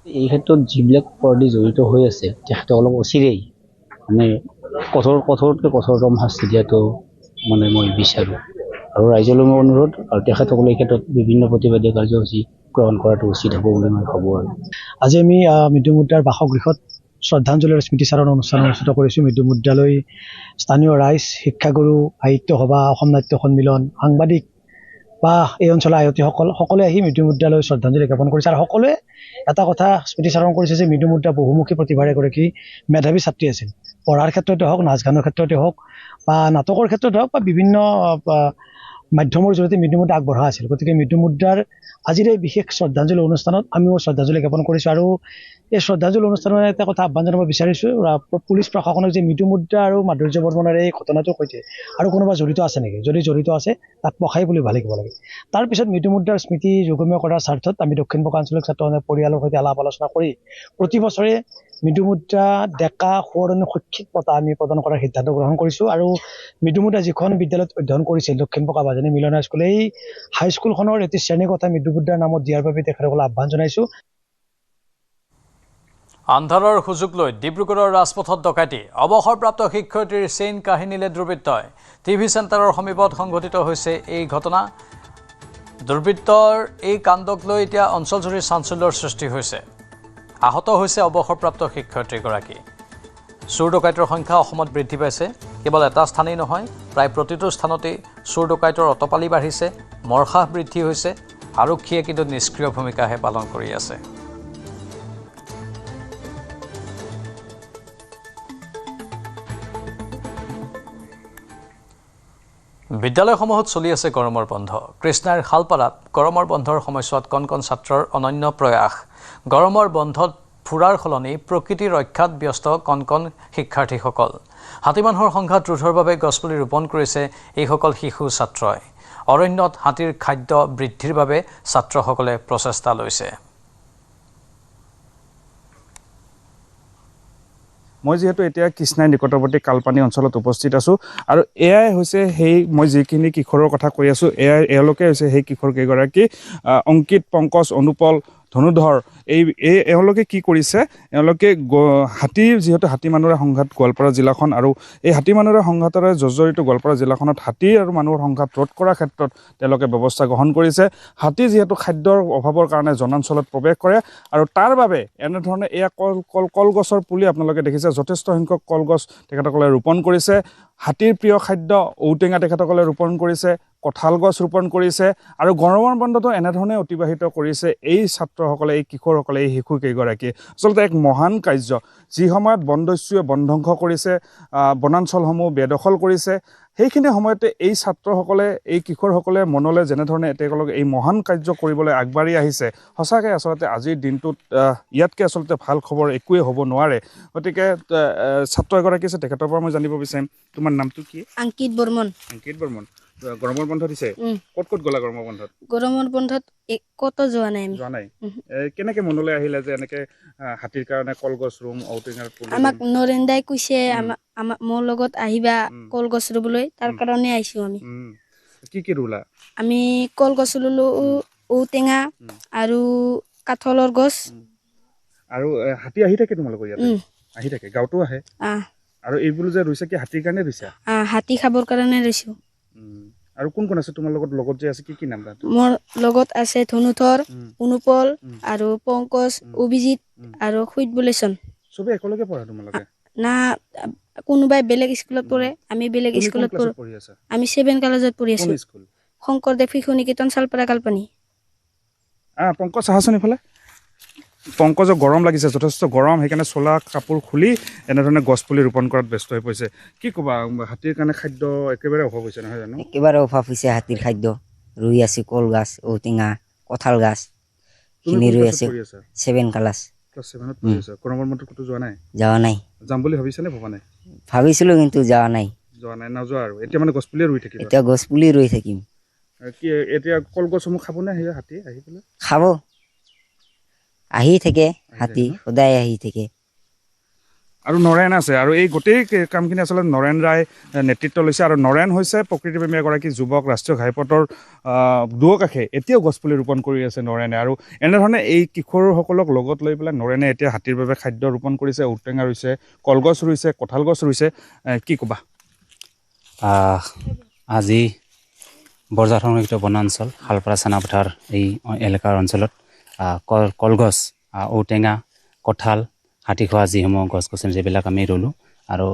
এই ক্ষেত্ৰত যিবিলাক অপৰাধী জড়িত হৈ আছে তেখেতসকলক অচিৰেই মানে কঠোৰতকৈ কঠোৰতম শাস্তি দিয়াটো মানে মই বিচাৰোঁ আৰু ৰাইজলৈ মই অনুৰোধ আৰু তেখেতসকলে এই ক্ষেত্ৰত বিভিন্ন প্ৰতিবাদী কাৰ্যসূচী গ্ৰহণ কৰাটো উচিত হ'ব বুলি মই ভাবোঁ আৰু আজি আমি মৃদুমুদ্ৰাৰ বাসগৃহত শ্ৰদ্ধাঞ্জলি আৰু স্মৃতিচাৰণ অনুষ্ঠান অনুষ্ঠিত কৰিছোঁ মৃদুমুদ্ৰালৈ স্থানীয় ৰাইজ শিক্ষাগুৰু সাহিত্য সভা অসম নাট্য সন্মিলন সাংবাদিক বা এই অঞ্চলৰ আয়তীসকল সকলোৱে আহি মৃদুমুদ্ৰালৈ শ্ৰদ্ধাঞ্জলি জ্ঞাপন কৰিছে আৰু সকলোৱে এটা কথা স্মৃতিচাৰণ কৰিছে যে মৃদুমুদ্ৰা বহুমুখী প্ৰতিভাৰ এগৰাকী মেধাৱী ছাত্ৰী আছিল পঢ়াৰ ক্ষেত্ৰতে হওক নাচ গানৰ ক্ষেত্ৰতে হওক বা নাটকৰ ক্ষেত্ৰতে হওক বা বিভিন্ন মাধ্যমৰ জৰিয়তে মৃদুমুদ্ৰা আগবঢ়া আছিল গতিকে মৃদুমুদ্ৰাৰ আজিৰ এই বিশেষ শ্ৰদ্ধাঞ্জলি অনুষ্ঠানত আমিও শ্ৰদ্ধাঞ্জলি জ্ঞাপন কৰিছোঁ আৰু এই শ্ৰদ্ধাঞ্জলি অনুষ্ঠানৰ এটা কথা আহ্বান জনাব বিচাৰিছোঁ পুলিচ প্ৰশাসনক যে মৃদুমুদ্ৰা আৰু মাধুৰ্য বৰ্মনৰ এই ঘটনাটোৰ সৈতে আৰু কোনোবা জড়িত আছে নেকি যদি জড়িত আছে তাক পখাই বুলি ভাল লাগিব লাগে তাৰপিছত মৃদুমুদ্ৰাৰ স্মৃতি যুগমীয় কৰাৰ স্বাৰ্থত আমি দক্ষিণ পকা আঞ্চলিক ছাত্ৰ সন্থাৰ পৰিয়ালৰ সৈতে আলাপ আলোচনা কৰি প্ৰতি বছৰে মৃদুমুদ্ৰা ডেকা সোঁৱৰণি শৈক্ষিক বঁটা আমি প্ৰদান কৰাৰ সিদ্ধান্ত গ্ৰহণ কৰিছোঁ আৰু মৃদুমুদ্ৰা যিখন বিদ্যালয়ত অধ্যয়ন কৰিছিল দক্ষিণ পকা বাজানী মিলন হাইস্কুল এই হাইস্কুলখনৰ এটি শ্ৰেণীৰ কথা মৃদুমুদ্ৰাৰ নামত দিয়াৰ বাবে তেখেতসকলক আহ্বান জনাইছোঁ আন্ধাৰৰ সুযোগ লৈ ডিব্ৰুগড়ৰ ৰাজপথত ডকাইতি অৱসৰপ্ৰাপ্ত শিক্ষয়িত্ৰীৰ চেইন কাহিনীলে দুৰ্বৃত্তই টিভি চেণ্টাৰৰ সমীপত সংঘটিত হৈছে এই ঘটনা দুৰ্বৃত্তৰ এই কাণ্ডক লৈ এতিয়া অঞ্চলজুৰি চাঞ্চল্যৰ সৃষ্টি হৈছে আহত হৈছে অৱসৰপ্ৰাপ্ত শিক্ষয়িত্ৰীগৰাকী চোৰ ডকাইতৰ সংখ্যা অসমত বৃদ্ধি পাইছে কেৱল এটা স্থানেই নহয় প্ৰায় প্ৰতিটো স্থানতে চোৰ ডকাইতৰ অতপালি বাঢ়িছে মৰখাহ বৃদ্ধি হৈছে আৰক্ষীয়ে কিন্তু নিষ্ক্ৰিয় ভূমিকাহে পালন কৰি আছে। বিদ্যালয়সমূহত চলি আছে গৰমৰ বন্ধ। কৃষ্ণাৰ শালপাৰাত গৰমৰ বন্ধৰ সময়ছোৱাত কণ কণ ছাত্ৰৰ অনন্য প্ৰয়াস। গৰমৰ বন্ধত ফুৰাৰ সলনি প্ৰকৃতি ৰক্ষাত ব্যস্ত কণ কণ শিক্ষাৰ্থীসকল। হাতী মানুহৰ সংঘাত ৰোধৰ বাবে গছপুলি ৰোপণ কৰিছে এইসকল শিশু ছাত্ৰই। অৰণ্যত হাতীৰ খাদ্য বৃদ্ধিৰ বাবে ছাত্ৰসকলে প্ৰচেষ্টা লৈছে। মই যিহেতু এতিয়া কৃষ্ণাই নিকটৱৰ্তী কালপানী অঞ্চলত উপস্থিত আছোঁ আৰু এয়াই হৈছে সেই মই যিখিনি কিশোৰৰ কথা কৈ আছোঁ এওঁলোকে হৈছে সেই কিশোৰ কেইগৰাকী অংকিত, পংকজ, অনুপল, ধনুধৰ। এওঁলোকে কি কৰিছে, এওঁলোকে হাতীৰ যিহেতু হাতী মানুহৰে সংঘাত গোৱালপাৰা জিলাখন আৰু এই হাতী মানুহৰে সংঘাতৰে জৰ্জৰিত গোৱালপাৰা জিলাখনত হাতী আৰু মানুহৰ সংঘাত ৰোধ কৰাৰ ক্ষেত্ৰত তেওঁলোকে ব্যৱস্থা গ্ৰহণ কৰিছে। হাতী যিহেতু খাদ্যৰ অভাৱৰ কাৰণে জনাঞ্চলত প্ৰৱেশ কৰে আৰু তাৰ বাবে এনেধৰণে এয়া কলগছৰ পুলি আপোনালোকে দেখিছে, যথেষ্ট সংখ্যক কলগছ তেখেতসকলে ৰোপণ কৰিছে। হাতীৰ প্ৰিয় খাদ্য ঔটেঙা তেখেতসকলে ৰোপণ কৰিছে, কঁঠাল গছ ৰোপণ কৰিছে আৰু গৰমৰ বন্ধটো এনেধৰণে অতিবাহিত কৰিছে এই ছাত্ৰসকলে, এই কিশোৰসকলে, এই শিশু কেইগৰাকীয়ে। আচলতে এক মহান কাৰ্য। যি সময়ত বনদস্যুৱে বন ধ্বংস কৰিছে, বনাঞ্চলসমূহ বেদখল কৰিছে, সেইখিনি সময়তে এই ছাত্ৰসকলে, এই কিশোৰসকলে মনলৈ যেনেধৰণে তেওঁলোকে এই মহান কাৰ্য কৰিবলৈ আগবাঢ়ি আহিছে, সঁচাকৈ আচলতে আজিৰ দিনটোত ইয়াতকৈ আচলতে ভাল খবৰ একোৱেই হ'ব নোৱাৰে। গতিকে ছাত্ৰ এগৰাকী আছে, তেখেতৰ পৰা মই জানিব বিচাৰিম, তোমাৰ নামটো কি? অংকিত বৰ্মন। অংকিত বৰ্মন। গৰমৰ বন্ধ দিছে, ক'ত ক'ত গ'লা গৰমৰ বন্ধত? গৰমৰ বন্ধত ক'তো যোৱা নাই। যোৱা নাই। কেনেকৈ মনলৈ আহিলে যে এনেকৈ হাতীৰ কাৰণে কলগছ ৰুম, ঔটেঙাৰ পুলি? আমাক নৰেন দাই কৈছে মোৰ লগত আহিবা কলগছ ৰুবলৈ, তাৰ কাৰণে আহিছোঁ আমি। কি কি ৰুলা? আমি কলগছ ৰুলো, ঔটেঙা আৰু কাঠলৰ গছ। আৰু হাতী আহি থাকে তোমালোকৰ ইয়াতে? আহি থাকে, গাঁৱতো আহে? আৰু এইবোৰ যে ৰুইছে কি হাতীৰ কাৰণে ৰুইছা? হাতী খাবৰ কাৰণে ৰুইছোঁ। আৰু কোন কোন আছে তোমাৰ লগত যে আছে, কি নাম? মোৰ লগত আছে ধনুধৰ, অনুপল আৰু পংকজ, অভিজিত আৰু সুইটবুলেচন। চবে একেলগে পঢ়া তোমালোকে? না, কোনোবাই বেলেগ স্কুলত পঢ়ে, আমি বেলেগ স্কুলত পঢ়ো। আমি 7 কলেজত পঢ়ি আছোঁ। শংকৰদেৱ শিশু নিকেতন, শালপাৰা, কালপানী। পংকজ আহাচোন ইফালে। পংকজৰ গৰম লাগিছে, যথেষ্ট গৰম, সেইকাৰণে চোলা কাপোৰ খুলি এনেধৰণে গছপুলি ৰোপণ কৰাত ব্যস্ত হৈ পৰিছে। কি ক'বা, হাতীৰ কাৰণে খাদ্য একেবাৰে অভাৱ হৈছে নহয় জানো? একেবাৰে অভাৱ হৈছে হাতীৰ খাদ্য। ৰুই আছে কলগছ, ঔটেঙা, কঁঠাল গাছ, খিনি ৰুই আছে। 7 ক্লাছ। গৰমৰ বন্ধত ক'তো যোৱা নাই? যোৱা নাই। যাম বুলি ভাবিছেনে ভবা নাই? ভাবিছিলোঁ কিন্তু যোৱা নাই। নাযোৱা আৰু এতিয়া মানে গছপুলিয়ে ৰুই থাকিম? এতিয়া গছপুলি ৰুই থাকিম। কি এতিয়া কলগছসমূহ খাবনে হাতী আহি পেলাই? খাব, আহি থাকে হাতী, সদায় আহি থাকে। আৰু নৰেন আছে, আৰু এই গোটেই কামখিনি আচলতে নৰেন ৰায় নেতৃত্ব লৈছে। আৰু নৰেন হৈছে প্ৰকৃতিপ্ৰেমী এগৰাকী যুৱক, ৰাষ্ট্ৰীয় ঘাইপথৰ দুয়োকাষে এতিয়াও গছপুলি ৰোপণ কৰি আছে নৰেনে। আৰু এনেধৰণে এই কিশোৰসকলক লগত লৈ পেলাই নৰেনে এতিয়া হাতীৰ বাবে খাদ্য ৰোপণ কৰিছে, ঔটেঙা ৰুইছে, কলগছ ৰুইছে, কঁঠাল গছ ৰুইছে। কি ক'বা? আজি বৰঝাৰ সংৰক্ষিত বনাঞ্চল শালপাৰা চানাপথাৰ এই এলেকাৰ অঞ্চলত কলগছ, ঔটেঙা, কঁঠাল, হাতী খোৱা যিসমূহ গছ গছনি যিবিলাক আমি ৰুলোঁ, আৰু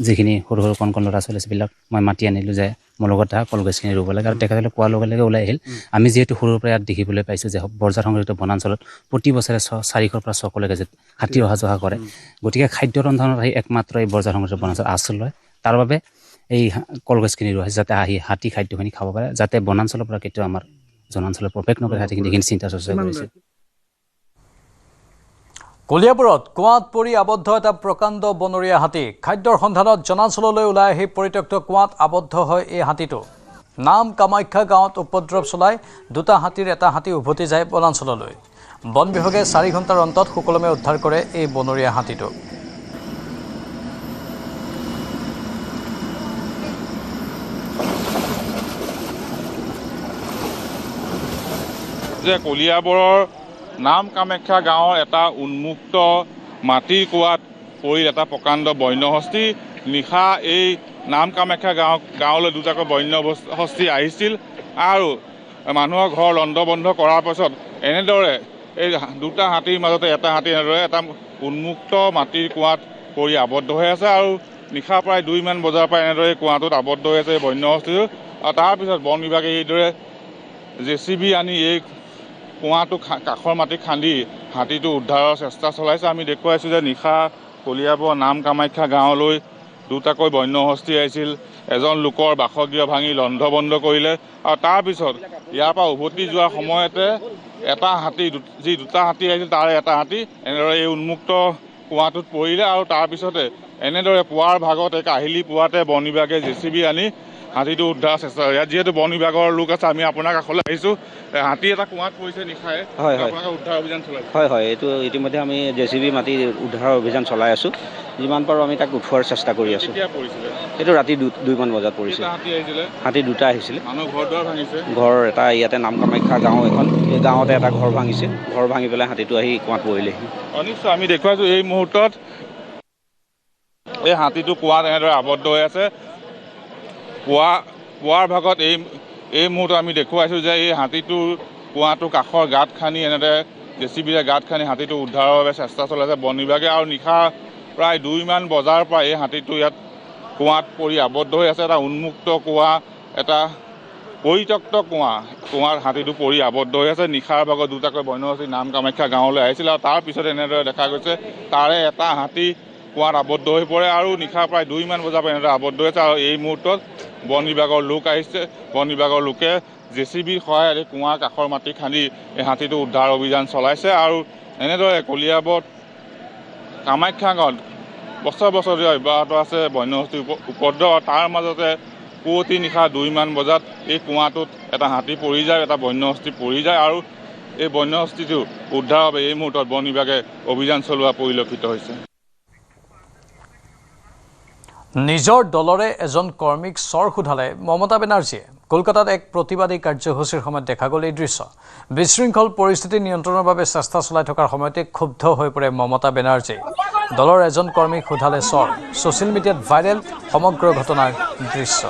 যিখিনি সৰু সৰু কণ কণ ল'ৰা ছোৱালী সেইবিলাক মই মাতি আনিলোঁ যে মোৰ লগত কলগছখিনি ৰুব লাগে। আৰু তেখেতসকলে কোৱাৰ লগে লগে ওলাই আহিল। আমি যিহেতু সৰুৰ পৰা ইয়াত দেখিবলৈ পাইছোঁ যে বৰঝাৰ সংৰক্ষিত বনাঞ্চলত প্ৰতি বছৰে 400 পৰা 600লৈকে যে হাতী অহা যোৱা কৰে, গতিকে খাদ্য ৰন্ধনত আহি একমাত্ৰ এই বৰঝাৰ সংৰক্ষিত বনাঞ্চল আশ্ৰয় লয়। তাৰ বাবে এই কলগছখিনি ৰোৱা হৈছে, যাতে আহি হাতী খাদ্যখিনি খাব পাৰে, যাতে বনাঞ্চলৰ পৰা কেতিয়াও আমাৰ জনাঞ্চলত প্ৰৱেশ নকৰে, হাতীখিনি এইখিনি চিন্তা চৰ্চা কৰিছে। কলিয়াবৰত কুঁৱাত পৰি আবদ্ধ এটা প্ৰকাণ্ড বনৰীয়া হাতী। খাদ্যৰ সন্ধানত জনাঞ্চললৈ ওলাই আহি পৰিত্যক্ত কুঁৱাত আবদ্ধ হয় এই হাতীটো। নাম কামাখ্যা গাঁৱত উপদ্ৰৱ চলাই 2টা হাতীৰ এটা হাতী উভতি যায় বনাঞ্চললৈ। বন বিভাগে 4 ঘণ্টাৰ অন্তত সুকলমে উদ্ধাৰ কৰে এই বনৰীয়া হাতীটো। যে কলিয়াবৰৰ নাম কামাখ্যা গাঁৱৰ এটা উন্মুক্ত মাটিৰ কুঁৱাত পৰিল এটা প্ৰকাণ্ড বন্যহস্তী। নিশা এই নাম কামাখ্যা গাঁৱলৈ 2টাকৈ বন্যহস্তী আহিছিল আৰু মানুহৰ ঘৰ লণ্ড বন্ধ কৰাৰ পাছত এনেদৰে এই 2টা হাতীৰ মাজতে এটা হাতী এনেদৰে এটা উন্মুক্ত মাটিৰ কুঁৱাত পৰি আবদ্ধ হৈ আছে। আৰু নিশা প্ৰায় 2মান বজাৰ পৰা এনেদৰে কুঁৱাটোত আবদ্ধ হৈ আছে এই বন্যহস্তীটো। আৰু তাৰপিছত বন বিভাগে এইদৰে JCB আনি এই কুঁৱাটো কাষৰ মাটি খান্দি হাতীটো উদ্ধাৰৰ চেষ্টা চলাইছে। আমি দেখুৱাইছোঁ যে নিশা কলিয়াবৰ নাম কামাখ্যা গাঁৱলৈ দুটাকৈ বন্য হস্তি আহিছিল। এজন লোকৰ বাসগৃহ ভাঙি লণ্ড বন্ধ কৰিলে আৰু তাৰপিছত ইয়াৰ পৰা উভতি যোৱাৰ সময়তে এটা হাতী যি দুটা হাতী আহিছিল তাৰে এটা হাতী এনেদৰে এই উন্মুক্ত কুঁৱাটোত পৰিলে আৰু তাৰপিছতে এনেদৰে পুৱাৰ ভাগত এক আহিলি পুৱাতে বন বিভাগে JCB আনি হাতীটো উদ্ধাৰ চেষ্টা কৰে। ইয়াত যিহেতু বন বিভাগৰ লোক আছে, আমি আপোনাৰ কাষলৈ আহিছোঁ। হাতী এটা কুঁৱাত পৰিছে নিশাই, আপোনালোকে উদ্ধাৰ অভিযান চলাইছে? হয়, এইটো ইতিমধ্যে আমি JCB মাটি উদ্ধাৰৰ অভিযান চলাই আছোঁ। যিমান পাৰোঁ আমি তাক উঠোৱাৰ চেষ্টা কৰি আছোঁ। সেইটো ৰাতি 2মান বজাত পৰিছে। হাতী দুটা আহিছিলে। ঘৰ এটা ইয়াতে নাম কামাখ্যা গাঁও এখন, এই গাঁৱতে এটা ঘৰ ভাঙিছে। ঘৰ ভাঙি পেলাই হাতীটো আহি কুঁৱাত পৰিলেহি। নিশ্চয় আমি দেখুৱাইছোঁ এই মুহূৰ্তত এই হাতীটো কুঁৱাত এনেদৰে আবদ্ধ হৈ আছে। পুৱাৰ ভাগত এই মুহূৰ্তত আমি দেখুৱাইছোঁ যে এই হাতীটোৰ কুঁৱাটো কাষৰ গাঁত খান্দি এনেদৰে JCBৰে গাঁত খান্দি হাতীটো উদ্ধাৰৰ বাবে চেষ্টা চলাইছে বন বিভাগে। আৰু নিশা প্ৰায় 2মান বজাৰ পৰা এই হাতীটো ইয়াত কুঁৱাত পৰি আবদ্ধ হৈ আছে। এটা উন্মুক্ত কুঁৱা, এটা পৰিত্যক্ত কুঁৱাত হাতীটো পৰি আবদ্ধ হৈ আছে। নিশাৰ ভাগত দুটাকৈ বন্য হস্তি নাম কামাখ্যা গাঁৱলৈ আহিছিল আৰু তাৰপিছত এনেদৰে দেখা গৈছে তাৰে এটা হাতী কুঁৱাত আবদ্ধ হৈ পৰে আৰু নিশা প্ৰায় 2মান বজাৰ পৰা এনেদৰে আবদ্ধ হৈ আছে। আৰু এই মুহূৰ্তত বন বিভাগৰ লোক আহিছে। বন বিভাগৰ লোকে JCBৰ সহায়ত কুঁৱাৰ কাষৰ মাটি খান্দি এই হাতীটো উদ্ধাৰ অভিযান চলাইছে। আৰু এনেদৰে কলিয়াবৰ কামাখ্যা গাঁৱত বছৰ ধৰি অব্যাহত আছে বন্য হস্তিৰ উপদ্ৰৱ। তাৰ মাজতে পুৱতি নিশা 2মান বজাত এই কুঁৱাটোত এটা হাতী পৰি যায়, এটা বন্য হস্তি পৰি যায় আৰু এই বন্য হস্তিটো উদ্ধাৰৰ বাবে এই মুহূৰ্তত বন বিভাগে অভিযান চলোৱা পৰিলক্ষিত হৈছে। নিজৰ দলৰে এজন কৰ্মীক চৰ সোধালে মমতা বেনাৰ্জীয়ে। কলকাতাত এক প্ৰতিবাদী কাৰ্যসূচীৰ সময়ত দেখা গ'ল এই দৃশ্য। বিশৃংখল পৰিস্থিতি নিয়ন্ত্ৰণৰ বাবে চেষ্টা চলাই থকাৰ সময়তে ক্ষুব্ধ হৈ পৰে মমতা বেনাৰ্জী। দলৰ এজন কৰ্মীক সোধালে চৰ। ছ'চিয়েল মিডিয়াত ভাইৰেল সমগ্ৰ ঘটনাৰ দৃশ্য।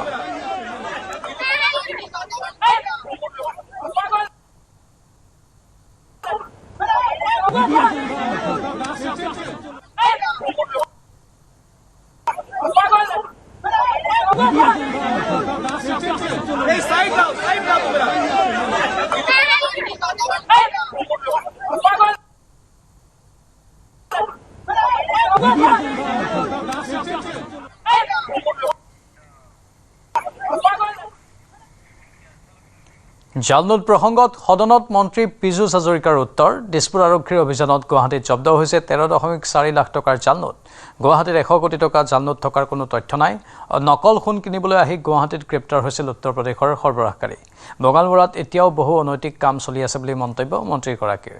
জালনোট প্ৰসংগত সদনত মন্ত্ৰী পীযুষ হাজৰিকাৰ উত্তৰ। দিছপুৰ আৰক্ষীৰ অভিযানত গুৱাহাটীত জব্দ হৈছে 13.4 লাখ টকাৰ জালনোট। গুৱাহাটীত 100 কোটি টকা জালনোট থকাৰ কোনো তথ্য নাই। নকল সোণ কিনিবলৈ আহি গুৱাহাটীত গ্ৰেপ্তাৰ হৈছিল উত্তৰ প্ৰদেশৰ সৰবৰাহকাৰী। বঙালমৰাত এতিয়াও বহু অনৈতিক কাম চলি আছে বুলি মন্তব্য মন্ত্ৰীগৰাকীৰ।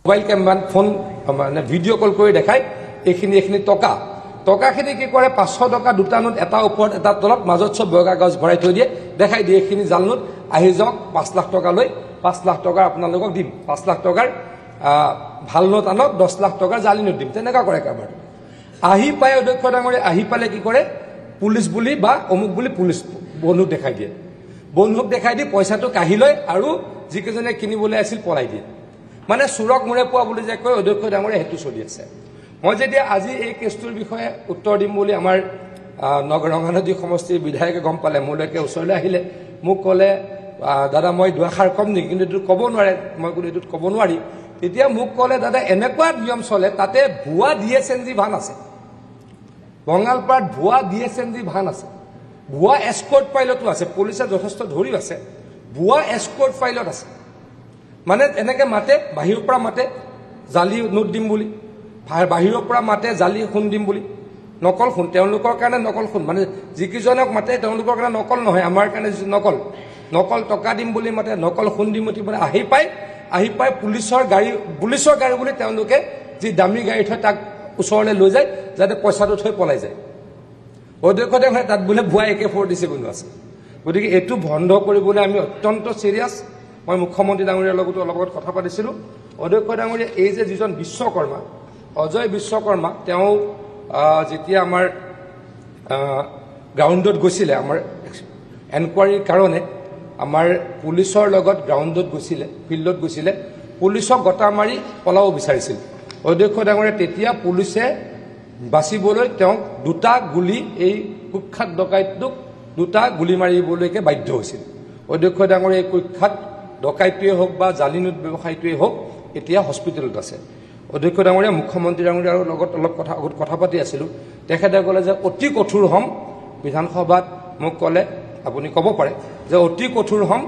মোবাইল কেমেৰাত ফোন মানে ভিডিঅ' কল কৰি দেখায় এইখিনি টকাখিনি কি কৰে 500 টকা দুটা নোট এটা ওপৰত এটা তলত মাজত চব বগা কাগজ ভৰাই থৈ দিয়ে, দেখাই দিয়ে এইখিনি জাল নোট আহি যাওক 5 লাখ টকা লৈ 5 লাখ টকাৰ আপোনালোকক দিম, 5 লাখ টকাৰ ভাল নোট আনক 10 লাখ টকাৰ জালি নোট দিম, তেনেকুৱা কৰে কাৰবাৰ। আহি পাই অধ্যক্ষ ডাঙৰীয়া আহি পালে কি কৰে পুলিচ বুলি বা অমুক বুলি পুলিচ বন্দুক দেখাই দিয়ে, বন্দুক দেখাই দি পইচাটো কাঢ়ি লয় আৰু যিকেইজনে কিনিবলৈ আছিল পলাই দিয়ে। মানে চোৰক মূৰে পোৱা বুলি যে কয় অধ্যক্ষ ডাঙৰীয়া সেইটো চলি আছে। মই যেতিয়া আজি এই কেছটোৰ বিষয়ে উত্তৰ দিম বুলি আমাৰ ৰঙানদী সমষ্টিৰ বিধায়কে গম পালে, মোলৈকে ওচৰলৈ আহিলে, মোক ক'লে দাদা মই দুআষাৰ কম নেকি, কিন্তু এইটো ক'ব নোৱাৰে। মই ক'লো এইটোত ক'ব নোৱাৰি। তেতিয়া মোক ক'লে দাদা এনেকুৱা নিয়ম চলে, তাতে ভুৱা DSNG ভান আছে, বঙালপাৰাত ভুৱা DSNG ভান আছে, ভুৱা এস্কৰ্ট পাইলতো আছে, পুলিচে যথেষ্ট ধৰিও আছে, ভুৱা এস্কৰ্ট পাইলট আছে। মানে এনেকৈ মাতে, বাহিৰৰ পৰা মাতে জালি নোট দিম বুলি, বাহিৰৰ পৰা মাতে জালি সোণ দিম বুলি, নকল সোণ তেওঁলোকৰ কাৰণে নকল সোণ, মানে যিকেইজনক মাতে তেওঁলোকৰ কাৰণে নকল নহয়, আমাৰ কাৰণে নকল টকা দিম বুলি মাতে, নকল সোণ দিম বুলি মানে আহি পাই পুলিচৰ গাড়ী বুলি তেওঁলোকে যি দামী গাড়ী থয় তাক ওচৰলৈ লৈ যায় যাতে পইচাটো থৈ পলাই যায়। অধ্যক্ষ ডাঙৰীয়া তাত বোলে ভুৱা AK-47 আছে। গতিকে এইটো বন্ধ কৰিবলৈ আমি অত্যন্ত চিৰিয়াছ। মই মুখ্যমন্ত্ৰী ডাঙৰীয়াৰ লগতো অলপ আগত কথা পাতিছিলোঁ। অধ্যক্ষ ডাঙৰীয়া এই যে যিজন বিশ্বকৰ্মা অজয় বিশ্বকৰ্মা, তেওঁ যেতিয়া আমাৰ গ্ৰাউণ্ডত গৈছিলে, আমাৰ এনকুৱাৰীৰ কাৰণে আমাৰ পুলিচৰ লগত গ্ৰাউণ্ডত গৈছিলে, ফিল্ডত গৈছিলে, পুলিচক গতা মাৰি পলাব বিচাৰিছিল। অধ্যক্ষ ডাঙৰীয়া তেতিয়া পুলিচে বাচিবলৈ তেওঁক 2টা গুলী, এই কুখ্যাত ডকাইতটোক 2টা গুলী মাৰিবলৈকে বাধ্য হৈছিল। অধ্যক্ষ ডাঙৰীয়া এই কুখ্যাত ডকাইটোৱে হওক বা জালি নোট ব্যৱসায়টোৱে হওক এতিয়া হস্পিটেলত আছে। অধ্যক্ষ ডাঙৰীয়া মুখ্যমন্ত্ৰী ডাঙৰীয়াৰ লগত অলপ কথা পাতি আছিলোঁ। তেখেতে ক'লে যে অতি কঠোৰ হ'ম, বিধানসভাত মোক ক'লে আপুনি ক'ব পাৰে যে অতি কঠোৰ হ'ম,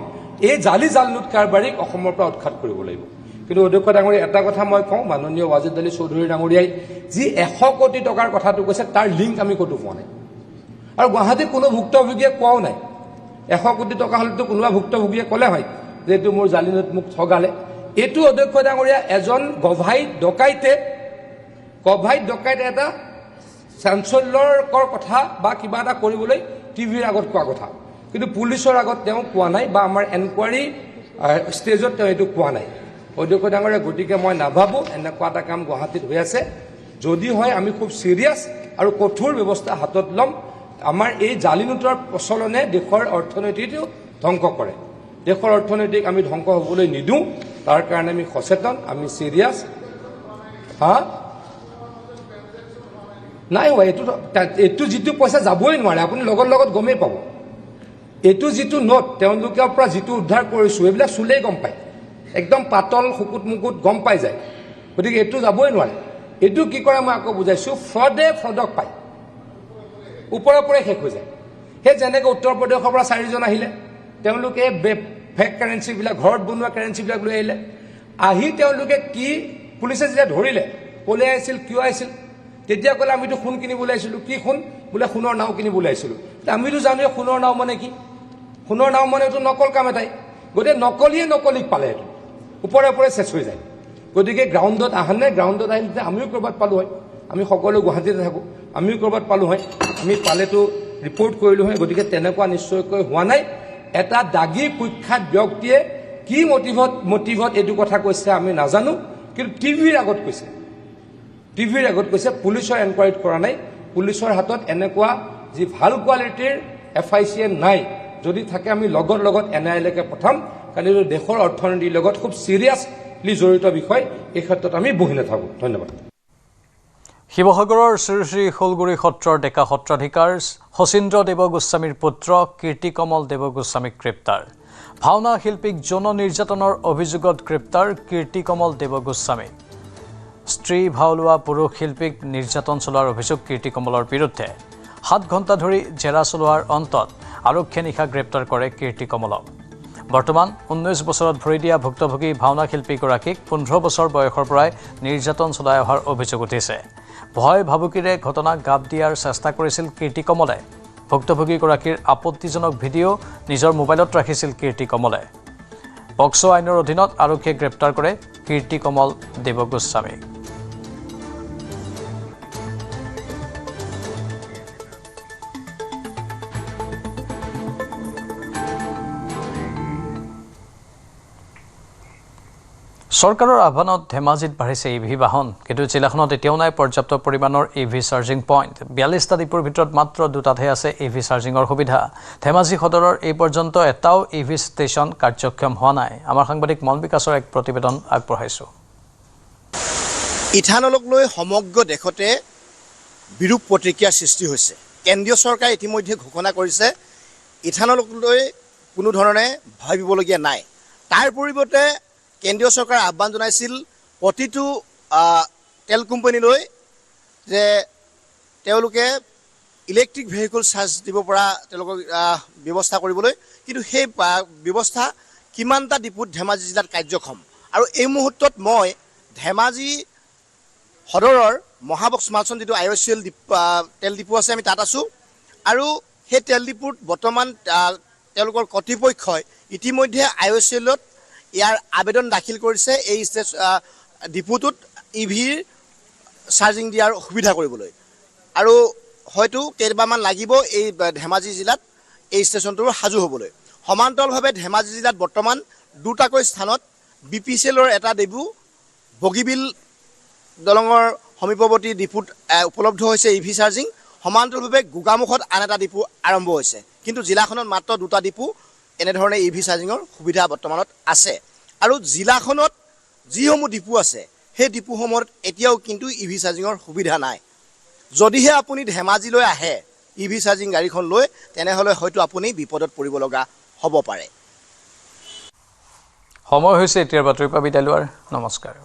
এই জালি জাল নোট কাৰবাৰীক অসমৰ পৰা উৎখাত কৰিব লাগিব। কিন্তু অধ্যক্ষ ডাঙৰীয়া এটা কথা মই কওঁ, মাননীয় ৱাজিদ আলী চৌধুৰী ডাঙৰীয়াই যি 100 কোটি টকাৰ কথাটো কৈছে তাৰ লিংক আমি ক'তো পোৱা নাই, আৰু গুৱাহাটীত কোনো ভুক্তভোগীয়ে কোৱাও নাই। 100 কোটি টকা হ'লেতো কোনোবা ভুক্তভোগীয়ে ক'লে হয় যে এইটো মোৰ জালি নোট মোক ঠগালে। এইটো অধ্যক্ষ ডাঙৰীয়া এজন গভাইত ডকাইতে এটা চাঞ্চল্যকৰ কথা বা কিবা এটা কৰিবলৈ টিভিৰ আগত কোৱা কথা, কিন্তু পুলিচৰ আগত তেওঁ কোৱা নাই বা আমাৰ এনকুৱাৰী ষ্টেজত তেওঁ এইটো কোৱা নাই। অধ্যক্ষ ডাঙৰীয়া, গতিকে মই নাভাবোঁ এনেকুৱা এটা কাম গুৱাহাটীত হৈ আছে। যদি হয় আমি খুব ছিৰিয়াছ আৰু কঠোৰ ব্যৱস্থা হাতত ল'ম। আমাৰ এই জালি নোটৰ প্ৰচলনে দেশৰ অৰ্থনীতিটো ধ্বংস কৰে। দেশৰ অৰ্থনীতিক আমি ধ্বংস হ'বলৈ নিদিওঁ, তাৰ কাৰণে আমি সচেতন, আমি ছিৰিয়াছ। নাই হোৱা এইটো যিটো পইচা যাবই নোৱাৰে, আপুনি লগত গমেই পাব। এইটো যিটো নোট তেওঁলোকৰ পৰা যিটো উদ্ধাৰ কৰিছোঁ, এইবিলাক চুলেই গম পায়, একদম পাতল শুকুত মুকুত গম পাই যায়। গতিকে এইটো যাবই নোৱাৰে। এইটো কি কৰে মই আকৌ বুজাইছোঁ, ফ্ৰডক পায়, ওপৰে শেষ হৈ যায়। সেই যেনেকৈ উত্তৰ প্ৰদেশৰ পৰা 4জন আহিলে, তেওঁলোকে ফেক কাৰেঞ্চিবিলাক, ঘৰত বনোৱা কাৰেঞ্চিবিলাক লৈ আহিলে। আহি তেওঁলোকে কি পুলিচে যেতিয়া ধৰিলে, ক'লে আহিছিল, কিয় আহিছিল, তেতিয়া ক'লে আমিতো সোণ কিনিবলৈ আহিছিলোঁ। কি সোণ? বোলে সোণৰ নাও কিনিবলৈ আহিছিলোঁ। আমিতো জানো সোণৰ নাও মানে কি? সোণৰ নাও মানে এইটো নকল কাম এটাই। গতিকে নকলিক পালে, এইটো ওপৰে চেচ হৈ যায়। গতিকে গ্ৰাউণ্ডত অহা নাই, গ্ৰাউণ্ডত আহিলে আমিও ক'ৰবাত পালোঁ হয়। আমি সকলো গুৱাহাটীতে থাকোঁ, আমিও ক'ৰবাত পালোঁ হয়, আমি পালেতো ৰিপৰ্ট কৰিলোঁ হয়। গতিকে তেনেকুৱা নিশ্চয়কৈ হোৱা নাই। এটা দাগী কুখ্যাত ব্যক্তিয়ে কি মটিভত এইটো কথা কৈছে আমি নাজানো, কিন্তু টিভিৰ আগত কৈছে। পুলিচৰ এনকুৱাৰীত কৰা নাই। পুলিচৰ হাতত এনেকুৱা যি ভাল কোৱালিটিৰ FICN নাই। যদি থাকে আমি লগত NIA-লৈকে পঠাম, কাৰণ এইটো দেশৰ অৰ্থনীতিৰ লগত খুব ছিৰিয়াছলি জড়িত বিষয়। এই ক্ষেত্ৰত আমি বহি নাথাকোঁ। ধন্যবাদ। শিৱসাগৰৰ শ্ৰী শোলগুৰি সত্ৰৰ ডেকা সত্ৰাধিকাৰ শচীন্দ্ৰ দেৱ গোস্বামীৰ পুত্ৰ কীৰ্তিকমল দেৱ গোস্বামীক গ্ৰেপ্তাৰ। ভাওনা শিল্পীক যৌন নিৰ্যাতনৰ অভিযোগত গ্ৰেপ্তাৰ কীৰ্তিকমল দেৱ গোস্বামী। স্ত্ৰী ভাও লোৱা পুৰুষ শিল্পীক নিৰ্যাতন চলোৱাৰ অভিযোগ কীৰ্তিকমলৰ বিৰুদ্ধে। 7 ঘণ্টা ধৰি জেৰা চলোৱাৰ অন্তত আৰক্ষীয়ে নিশা গ্ৰেপ্তাৰ কৰে কীৰ্তিকমলক। বৰ্তমান 19 বছৰত ভৰি দিয়া ভুক্তভোগী ভাওনা শিল্পীগৰাকীক 15 বছৰ বয়সৰ পৰাই নিৰ্যাতন চলাই অহাৰ অভিযোগ উঠিছে। ভয় ভাবুকিৰে ঘটনাক গাপ দিয়াৰ চেষ্টা কৰিছিল কীৰ্তিকমলে। ভুক্তভোগীগৰাকীৰ আপত্তিজনক ভিডিঅ' নিজৰ মোবাইলত ৰাখিছিল কীৰ্তিকমলে। পক্সো আইনৰ অধীনত আৰক্ষীয়ে গ্ৰেপ্তাৰ কৰে কীৰ্তিকমল দেৱ গোস্বামীক। চৰকাৰৰ আহ্বানত ধেমাজিত বাঢ়িছে EV বাহন, কিন্তু জিলাখনত এতিয়াও নাই পৰ্যাপ্ত পৰিমাণৰ EV চাৰ্জিং পইণ্ট। 42টা দ্বীপৰ ভিতৰত মাত্ৰ 2টাতহে আছে EV চাৰ্জিঙৰ সুবিধা। ধেমাজি সদৰৰ এই পৰ্যন্ত এটাও EV ষ্টেচন কাৰ্যক্ষম হোৱা নাই। আমাৰ সাংবাদিক মন বিকাশৰ এক প্ৰতিবেদন আগবঢ়াইছোঁ। ইথানলক লৈ সমগ্ৰ দেশতে বিৰূপ প্ৰতিক্ৰিয়াৰ সৃষ্টি হৈছে। কেন্দ্ৰীয় চৰকাৰে ইতিমধ্যে ঘোষণা কৰিছে ইথানলক লৈ কোনো ধৰণে ভাবিবলগীয়া নাই। তাৰ পৰিৱৰ্তে কেন্দ্ৰীয় চৰকাৰে আহ্বান জনাইছিল প্ৰতিটো তেল কোম্পানীলৈ যে তেওঁলোকে ইলেক্ট্ৰিক ভেহিকল চাৰ্জ দিব পৰা তেওঁলোকক ব্যৱস্থা কৰিবলৈ। কিন্তু সেই ব্যৱস্থা কিমানটা ডিপুত ধেমাজি জিলাত কাৰ্যক্ষম? আৰু এই মুহূৰ্তত মই ধেমাজি সদৰৰ মহাবক্স মালচন যিটো IOCL তেল ডিপু আছে, আমি তাত আছোঁ। আৰু সেই তেল ডিপুত বৰ্তমান তেওঁলোকৰ কৰ্তৃপক্ষই ইতিমধ্যে IOCLত ইয়াৰ আবেদন দাখিল কৰিছে এই ডিপুটোত EVৰ চাৰ্জিং দিয়াৰ সুবিধা কৰিবলৈ। আৰু হয়তো কেইবামান লাগিব এই ধেমাজি জিলাত এই ষ্টেচনটোৰ সাজু হ'বলৈ। সমান্তৰালভাৱে ধেমাজি জিলাত বৰ্তমান 2টাকৈ স্থানত BPCLৰ এটা ডিপু বগীবিল দলঙৰ সমীপৱৰ্তী ডিপুত উপলব্ধ হৈছে EV চাৰ্জিং। সমান্তৰালভাৱে গোগামুখত আন এটা ডিপু আৰম্ভ হৈছে, কিন্তু জিলাখনত মাত্ৰ 2টা ডিপু এনেধৰণে EV চাৰ্জিঙৰ সুবিধা বৰ্তমানত আছে। আৰু জিলাখনত যিসমূহ ডিপু আছে সেই ডিপুসমূহত এতিয়াও কিন্তু EV চাৰ্জিঙৰ সুবিধা নাই। যদিহে আপুনি ধেমাজিলৈ আহে EV চাৰ্জিং গাড়ীখন লৈ, তেনেহ'লে হয়তো আপুনি বিপদত পৰিব লগা হ'ব পাৰে। সময় হৈছে এতিয়াৰ বাতৰিৰ পৰা বিদায় লোৱাৰ। নমস্কাৰ।